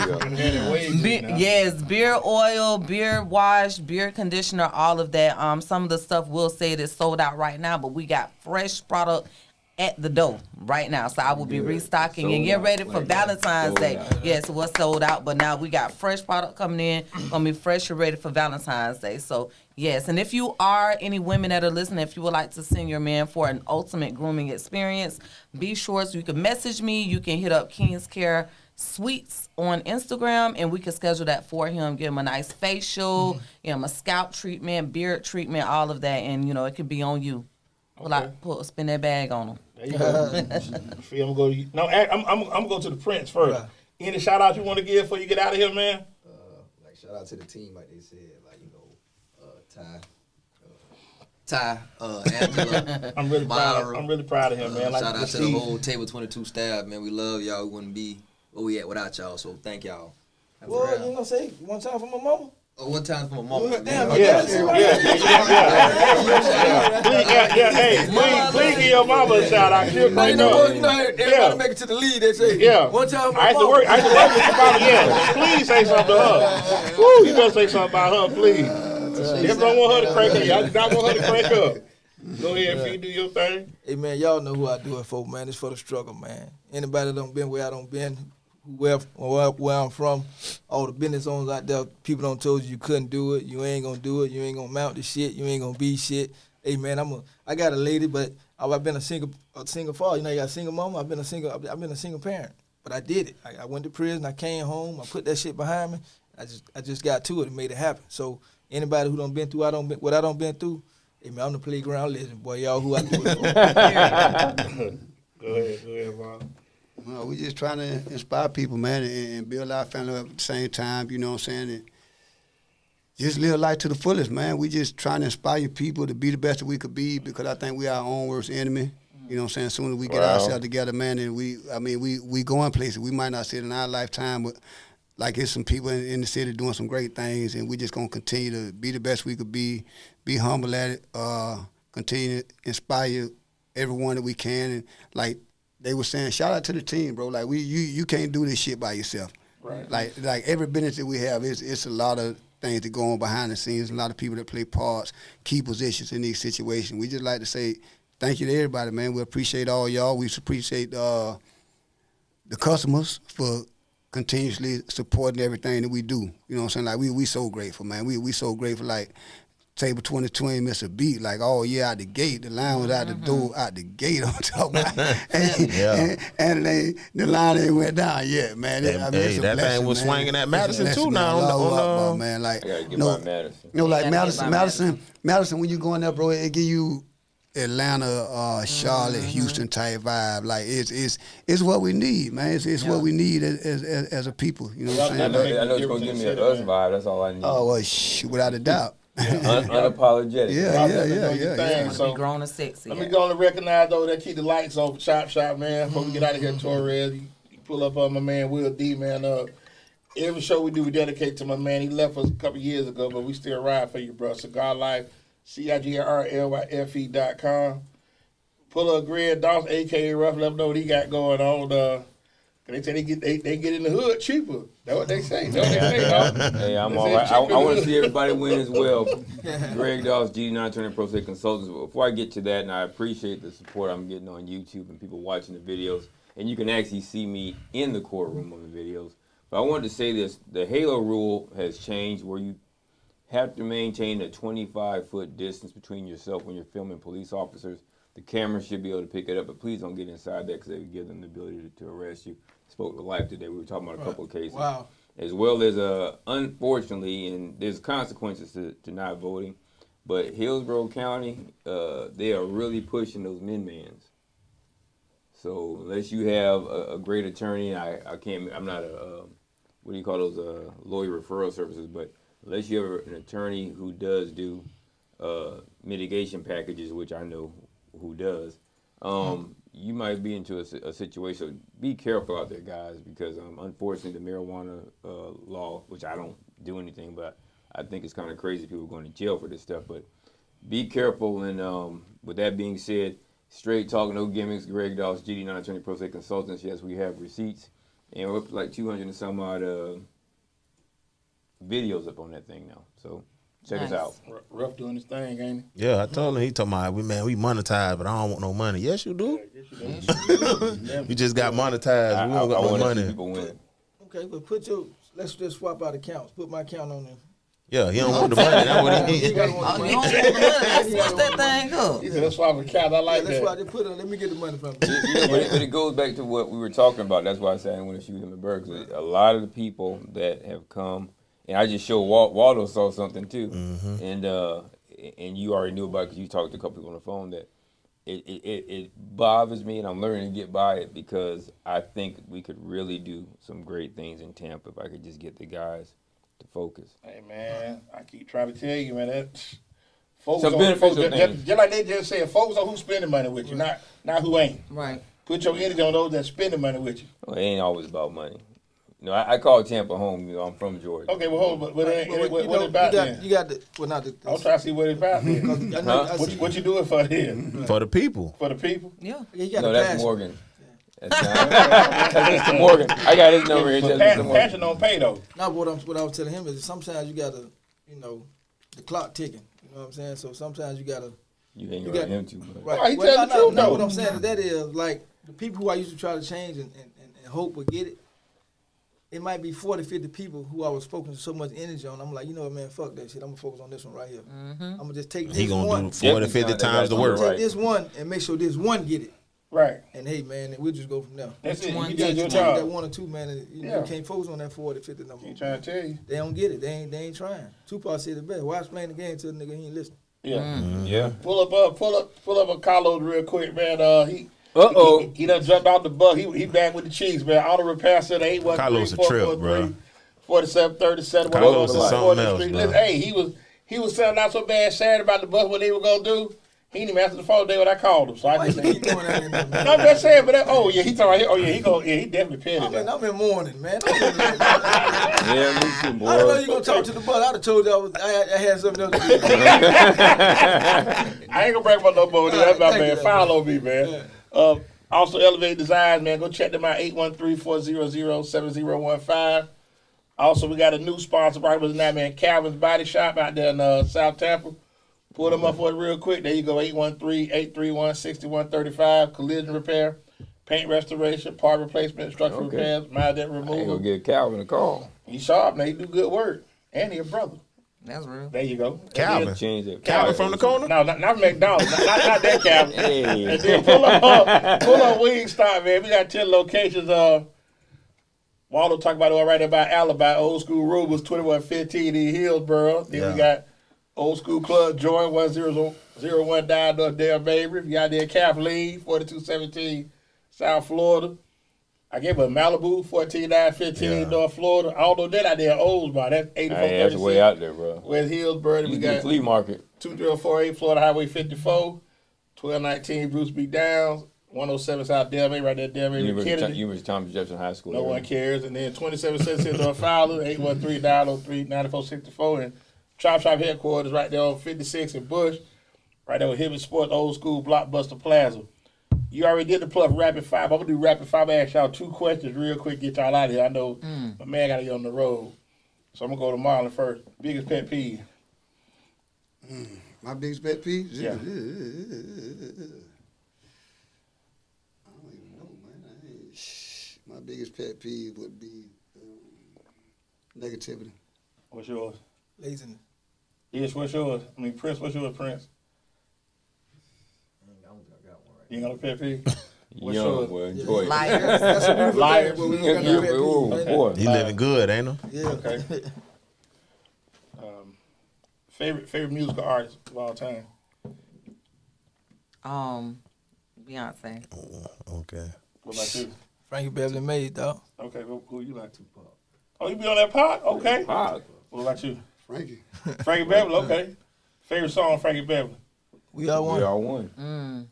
go. Yes, beer oil, beer wash, beer conditioner, all of that. Some of the stuff we'll say it is sold out right now, but we got fresh product at the door right now. So I will be restocking and get ready for Valentine's Day. Yes, it was sold out, but now we got fresh product coming in. Gonna be fresh and ready for Valentine's Day. So yes, and if you are any women that are listening, if you would like to send your man for an ultimate grooming experience, be sure so you can message me. You can hit up King's Care Suites on Instagram, and we can schedule that for him. Give him a nice facial, give him a scalp treatment, beard treatment, all of that, and it could be on you. Spin that bag on him. There you go. I'm gonna go to the Prince first. Right. Any shout outs you want to give before you get out of here, man? Like shout out to the team, like they said, like Ty, Angela. I'm really proud. Myra. I'm really proud of him, man. Like Shout out to see- the whole Table 22 staff, man. We love y'all. We wouldn't be where we at without y'all. So thank y'all. Well, you gonna say one time for my mama? Oh, one time for my mama. Damn, Yeah. Hey, please give your mama a shout out. She'll But bring up. everybody make it to the lead. They say, Yeah. one time for I my used to mama. work with your mama. Yeah. Please say something to her. Woo, you better say something about her, please. Everyone want her to crank up. Y'all do not want her to crank up. Go ahead, if you do your thing. Hey man, y'all know who I do it for, man. It's for the struggle, man. Anybody that don't been where I don't been, where I'm from, all the business owners out there, people don't told you couldn't do it, you ain't gonna do it, you ain't gonna mount the shit, you ain't gonna be shit. Hey man, I got a lady, but I've been a single father. You know, you got a single mama. I've been a single parent, but I did it. I went to prison. I came home. I put that shit behind me. I just got to it and made it happen. So anybody who done been through what I done been through, hey man, I'm the playground legend, boy. Y'all who I do it for. Go ahead, Bob. Well, we just trying to inspire people, man, and build our family up at the same time, you know what I'm saying? And just live life to the fullest, man. We just trying to inspire people to be the best that we could be, because I think we are our own worst enemy. You know what I'm saying? As soon as we get ourselves together, man, and we going places. We might not see it in our lifetime, but like it's some people in the city doing some great things, and we just gonna continue to be the best we could be humble at it, continue to inspire everyone that we can, and like they were saying, shout out to the team, bro. Like you can't do this shit by yourself. Right. Like every business that we have, it's a lot of things that go on behind the scenes. A lot of people that play parts, key positions in these situations. We just like to say thank you to everybody, man. We appreciate all y'all. We appreciate the customers for continuously supporting everything that we do. You know what I'm saying? Like we so grateful, man. We so grateful. Like Table 2020 missed a beat. Like all year out the gate, the line was out the door, out the gate. I'm talking about, and the line ain't went down yet, man. That thing was swinging at Madison too now. Man, like I gotta get by Madison. you know, like Madison. Madison. When you go in there, bro, it give you Atlanta, Charlotte, Houston type vibe. Like it's what we need, man. It's what we need as a people. You know what I'm saying? I know it's gonna give me a us vibe. That's all I need. Oh well, without a doubt. Unapologetic. Yeah. So be grown and sexy. let me go and recognize though that keep the lights on Chop Shop, man. Before we get out of here, Torres, you pull up on my man Will D, man. Every show we do, we dedicate to my man. He left us a couple years ago, but we still ride for you, bro. Cigar Life, CIGRLYFE.com. Pull up Greg Doss, aka Ruff. Let them know what he got going on. They say they get in the hood cheaper. That's what they say. Hey, I'm all right. I want to see everybody win as well. Greg Doss, GD9 Attorney Pro Se Consultants. But before I get to that, and I appreciate the support I'm getting on YouTube and people watching the videos, and you can actually see me in the courtroom on the videos. But I wanted to say this: the Halo rule has changed, where you have to maintain a 25-foot distance between yourself when you're filming police officers. The camera should be able to pick it up, but please don't get inside that because they would give them the ability to arrest you. Spoke to Life today. We were talking about a couple of cases. Wow. As well as, unfortunately, and there's consequences to not voting, but Hillsborough County, they are really pushing those min-mans. So unless you have a great attorney, I'm not what do you call those, lawyer referral services, but unless you have an attorney who does do mitigation packages, which I know who does, you might be into a situation. Be careful out there, guys, because unfortunately the marijuana law, which I don't do anything, but I think it's kind of crazy people going to jail for this stuff. But be careful. And with that being said, straight talk, no gimmicks. Greg Doss, GD9 Attorney Pro Se Consultants. Yes, we have receipts, and we're up to like 200 and some odd videos up on that thing now. So check us out. Ruff doing his thing, ain't he? Yeah, I told him. He told me, we monetize, but I don't want no money. Yes, you do. You just got monetized. We don't got no money. People win. Okay, but let's just swap out accounts. Put my account on there. Yeah, he don't want the money. That's what he You don't want the money. Let's switch that thing up. He said, let's swap a cat. I like That's that. why they put it. Let me get the money from you. But it goes back to what we were talking about. That's why I said I didn't want to shoot him in the bird. 'Cause a lot of the people that have come, and I just showed Waldo saw something too, and you already knew about it because you talked to a couple people on the phone that it bothers me, and I'm learning to get by it because I think we could really do some great things in Tampa if I could just get the guys to focus. Hey, man, I keep trying to tell you, man, that folks Some on, beneficial things. just like they just said, focus on who's spending money with you, not who ain't. Right. Put your energy on those that's spending money with you. Well, it ain't always about money. You know, I call Tampa home. You know, I'm from Georgia. Okay, well, hold on, but it ain't, what it about then? You got the, well, not the. I'm trying to see what it's about then. What you doing for then? for the people. For the people? Yeah. You got No, a that's passion. Morgan. That's Mr. Morgan. I got his number here. But That's Mr. Morgan. passion don't pay, though. Now, what I was telling him is sometimes you gotta, the clock ticking. You know what I'm saying? So sometimes you gotta. You ain't You around got- him too much. Oh, he telling the truth, no, though. what I'm saying is that is like the people who I used to try to change and hope would get it. It might be 40, 50 people who I was focusing so much energy on. I'm like, you know what, man, fuck that shit. I'm gonna focus on this one right here. I'm gonna just take He this gonna one. do 40, 50 times the work. Take this one and make sure this one get it. Right. And hey, man, we'll just go from there. That's it. one You get did your That job. one or two, man, and you Yeah. can't focus on that 40, 50 no more. Keep trying to tell you. They don't get it. They ain't trying. Tupac said it best. Why explain the game to a nigga he ain't listening? Yeah. Yeah. Pull up a Carlos real quick, man. He done jumped out the bus. He back with the cheeks, man. Auto repair center 813 Carlos a trip, bro. 4737. Carlos is something else, bro. Listen, hey, he was selling out so bad Saturday about the bus, what they were gonna do. He didn't even answer the phone day when I called him. So I Why just you keep doing that in there, man? I'm just saying, but he talking about, he definitely petty. I'm in mourning, man. I Yeah, me too, boy. didn't know you gonna talk to the bus. I'd have told you I had something else to do. I ain't gonna break my no more. That's my Thank man. you, Follow me, man. Also, Elevate Designs, man. Go check them out, 813-400-7015. Also, we got a new sponsor right with that, man. Calvin's Body Shop out there in South Tampa. Pull them up for it real quick. There you go, 813-831-6135. Collision repair, paint restoration, part replacement, structural repairs, mild dent I ain't removal. gonna give Calvin a call. He sharp, man. He do good work. And he a brother. That's real. There you go. Calvin. Change that. Calvin from the corner? No, not McDonald's. not that Calvin. Hey. And then pull up Wingstop, man. We got 10 locations. Waldo talked about it right about Alibi, Old School Rubens, 2115 in Hillsboro. Then we got Old School Club Joy, 1001 Down North Dale Mabry. You got there Kathleen, 4217 South Florida. I gave her Malibu, 14915 North Florida. Although that out there in Oldsmar, that's 8436. That's way out there, bro. West Hillsboro. We You got got flea market. 2048 Florida Highway 54, 1219 Bruce B. Downs, 107 South Delmay, right there, Delmay. University Thomas Jefferson High School. No one cares. And then 2766 North Fowler, 813-903-9464. And Chop Shop headquarters right there on 56 in Bush, right there with Hibbett Sports, Old School, Blockbuster Plaza. You already did the Pluff Rapid Five. I'm going to do Rapid Five. I'm going to ask y'all 2 questions real quick, get y'all out of here. I know my man got to get on the road. So I'm going to go to Marlon first. Biggest pet peeve? My biggest pet peeve? Yeah. I don't even know, man. My biggest pet peeve would be negativity. What's yours? Laziness. Ish, what's yours? I mean, Prince, what's yours, Prince? You ain't got a pet peeve? What's Young, yours? boy. Enjoy it. Liars. That's a beautiful Liars. thing, but we don't got no pet peeve, Oh, man. boy. He living good, ain't he? Yeah. Okay. Favorite musical artist of all time? Beyonce. Okay. What about you? Frankie Beverly Mays, dog. Okay, who you like? Tupac. Oh, you be on that pod? Okay. Pop. What about you? Frankie. Frankie Beverly, okay. Favorite song, Frankie Beverly? We all We one. all won.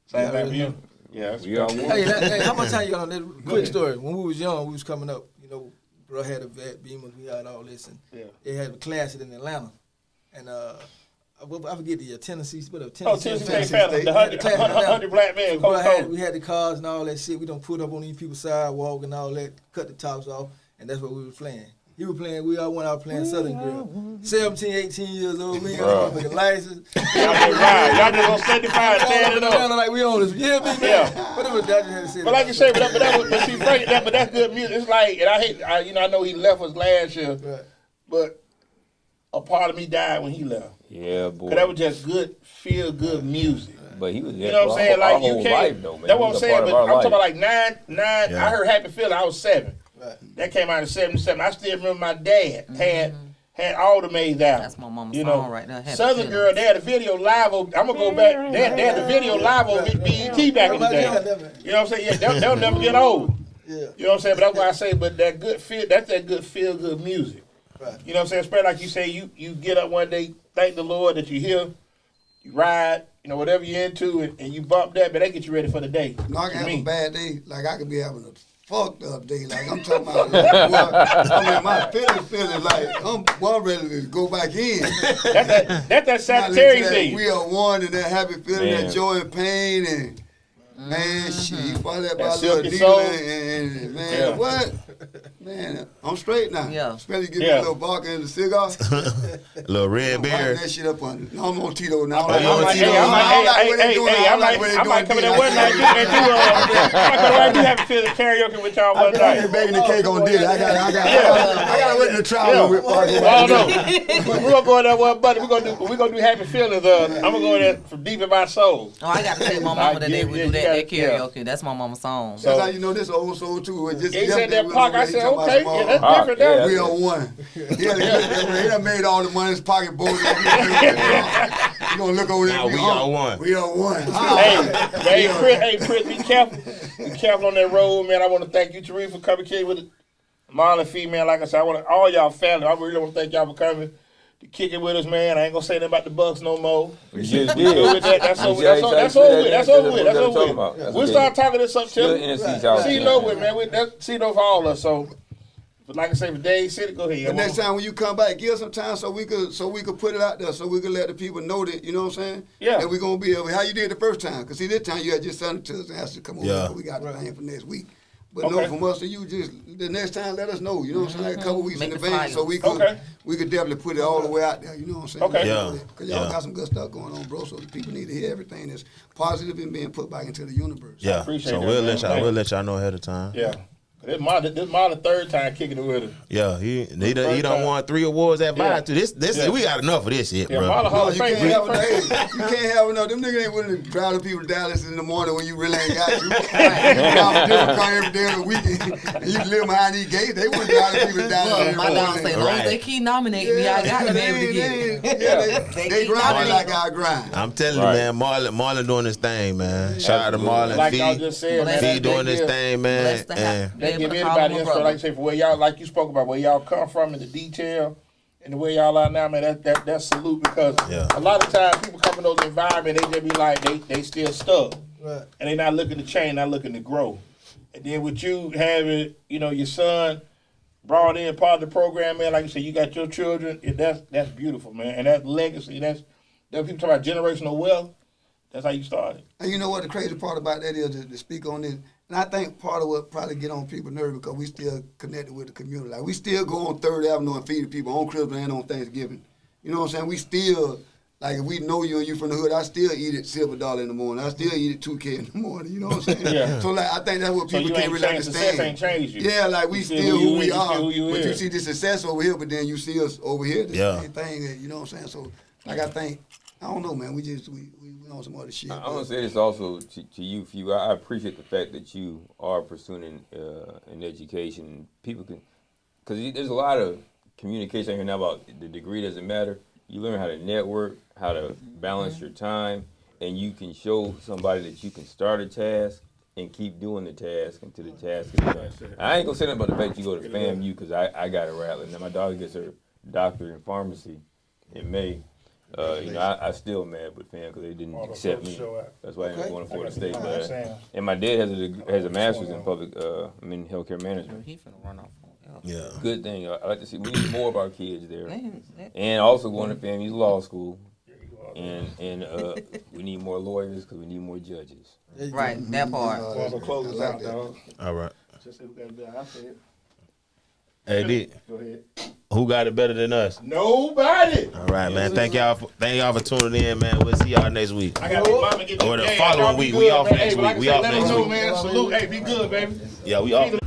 Same thing for already you? know. Yeah. That's We all won. Hey, how much time you got on that? Quick story. When we was young, we was coming up. You know, bro had a vet, Beamer, we had all this, and they had a class in Atlanta, and I forget the Tennessee, Oh, Tennessee State Family, the 100 black men. Bro we had the cars and all that shit. We don't put up on these people's sidewalk and all that, cut the tops off, and that's what we were playing. He was playing, we all went out playing Southern Girl. 17, 18 years old, me got a license. Y'all just on 75 standing up. Like we on this, yeah, man. Yeah. Whatever that had to say. But like you say, but see, Frankie, but that's good music. It's like, and I know he left us last year, Right. but a part of me died when he left. Yeah, boy. Cause that was just good, feel good music. But he was there You know what I'm saying? our Like you whole can't. life, though, man. That's He what I'm was a saying. part But of I'm our talking about life. like nine. Yeah. I heard Happy Feeling. I was 7. Right. That came out in '77. I still remember my dad had all the Mays out. That's my mama's You song know, right there. Happy Southern Feelings. Girl. They had a video live. I'm gonna go back. They had the video live on BET back in the day. You know what I'm saying? Yeah, they'll never get old. Yeah. You know what I'm saying? But that's why I say, but that good feel, that's that good feel good music. Right. You know what I'm saying? Especially like you say, you get up one day, thank the Lord that you're here, you ride, you know, whatever you're into, and you bump that, but that get you ready for the day. No, I can have Me. a bad day. Like I could be having a fucked up day. Like I'm talking about. My feeling like I'm ready to go back in. That's that Sagittarius thing. We are one, and that happy feeling, Man. that joy and pain, and man, shit, you follow that by a That little silky needle, soul. and man, Yeah. what? Man, I'm straight now. Yeah. Especially give me Yeah. a little vodka and a cigar. Little red I'm beard. lighting that shit up on. No, I'm on Tito now. I might come in there one night, do happy feeling karaoke with y'all one night. I'm baking the cake on Dade. I got ready to try Yeah. with Well, no. We're gonna go in there one buddy. We're gonna do happy feelings. I'm gonna go in there from deep in my soul. Oh, I got to take my mama that day we do that Yeah. karaoke. That's my mama's song. That's how you know this old soul too. It just He said that we park. over I there, said, he talking okay, about yeah, that's small. different. That We are one. He done made all the money in his pocketbook. You gonna look over there? Nah, we are one. We are one. Hey, Chris, be careful. Be careful on that road, man. I want to thank you, Tareva, for coming here with the Marlon female. Like I said, I want all y'all family. I really want to thank y'all for coming to kick it with us, man. I ain't gonna say nothing about the Bucks no more. We just We good with did. that. That's over with. That's over with. We'll start talking this up Still till NFC's house. CeeLo with, man. That's CeeLo for all of us. So But like I say, for Dade City, go ahead. But next time when you come back, give us some time so we could put it out there, so we could let the people know that, you know what I'm saying? Yeah. And we're gonna be able, how you did the first time, because see this time you had just sent it to us and asked us to come over. Yeah. We got the thing for next week. But Okay. no, from us to you, just the next time let us know, you know what I'm saying? Like a couple weeks Make in the advance, so flyers. we could definitely put it all the way out there, you know what I'm saying? Okay. Yeah. Because y'all Yeah. got some good stuff going on, bro, so the people need to hear everything that's positive and being put back into the universe. Yeah. appreciate So that, we'll man. let y'all know ahead of time. Yeah. This my the third time kicking it with her. Yeah, he first done time. won 3 awards at Yeah. Vibe too. This Yeah. we got enough of this shit, Yeah, bro. Marlon Hall No, of you Fame. can't have enough. You can't have enough. Them niggas ain't willing to drive the people to Dallas in the morning when you really ain't got to. Drive different car every day of the week. And you live behind these gates. They wouldn't drive the people to Dallas Look, every my dog morning. say, as long as they keep nominating me, I got to be able to get it. They keep grind nominating. like I grind. I'm telling Right. you, man, Marlon doing his thing, man. Shout out to Marlon. Like y'all Fee, just said, man. Fee that- doing that his give- thing, man. Blessed to have- And They Be give able to call anybody him a inspiration, brother. like I say, for where y'all, like you spoke about, where y'all come from and the detail and the way y'all are now, man. That's salute because Yeah. a lot of times people come in those environments, they just be like they still stuck, Right. and they not looking to change, not looking to grow. And then with you having, your son brought in part of the program, man, like you said, you got your children. That's beautiful, man, and that's legacy. That's people talk about generational wealth. That's how you started. And you know what the crazy part about that is, to speak on this, and I think part of what probably get on people nervous because we still connected with the community. Like we still go on 3rd Avenue and feed the people on Christmas and on Thanksgiving. You know what I'm saying? We still, like if we know you and you from the hood, I still eat at Silver Dollar in the morning. I still eat at 2K in the morning. You know what I'm saying? Yeah. So like I think that's what So people you can't ain't really changed. Success understand. ain't changed you. Yeah, like we You still who we you are. still who you But you is. see the success over here, but then you see us over here. The Yeah. same thing. You know what I'm saying? So like I think, I don't know, man. We on some other shit. I want to say this also to you, Few. I appreciate the fact that you are pursuing an education. People can, because there's a lot of communication here now about the degree doesn't matter. You learn how to network, how to balance your time, and you can show somebody that you can start a task and keep doing the task until the task is done. I ain't gonna say nothing about the fact you go to FAMU because I got a rattling. Now my daughter gets her doctorate in pharmacy in May. I still mad with fam because they didn't accept me. That's why I ain't going to Florida State. But and my dad has a master's in healthcare management. He finna run off. yeah. Good thing. I like to see we need more of our kids there, Man, and also going to FAMU's law school, and we need more lawyers because we need more judges. right, that part. Well, so close us out, dog. All right. Just say who got it better. I said. Hey, D, Go ahead. who got it better than us? Nobody. All right, man. Thank y'all for tuning in, man. We'll see y'all next week. I got big mama get Or the game. following Y'all be week. good, We off man. next Hey, like week. I We said, off let next them know, week. man. Salute. Hey, be good, baby. Yeah, we off.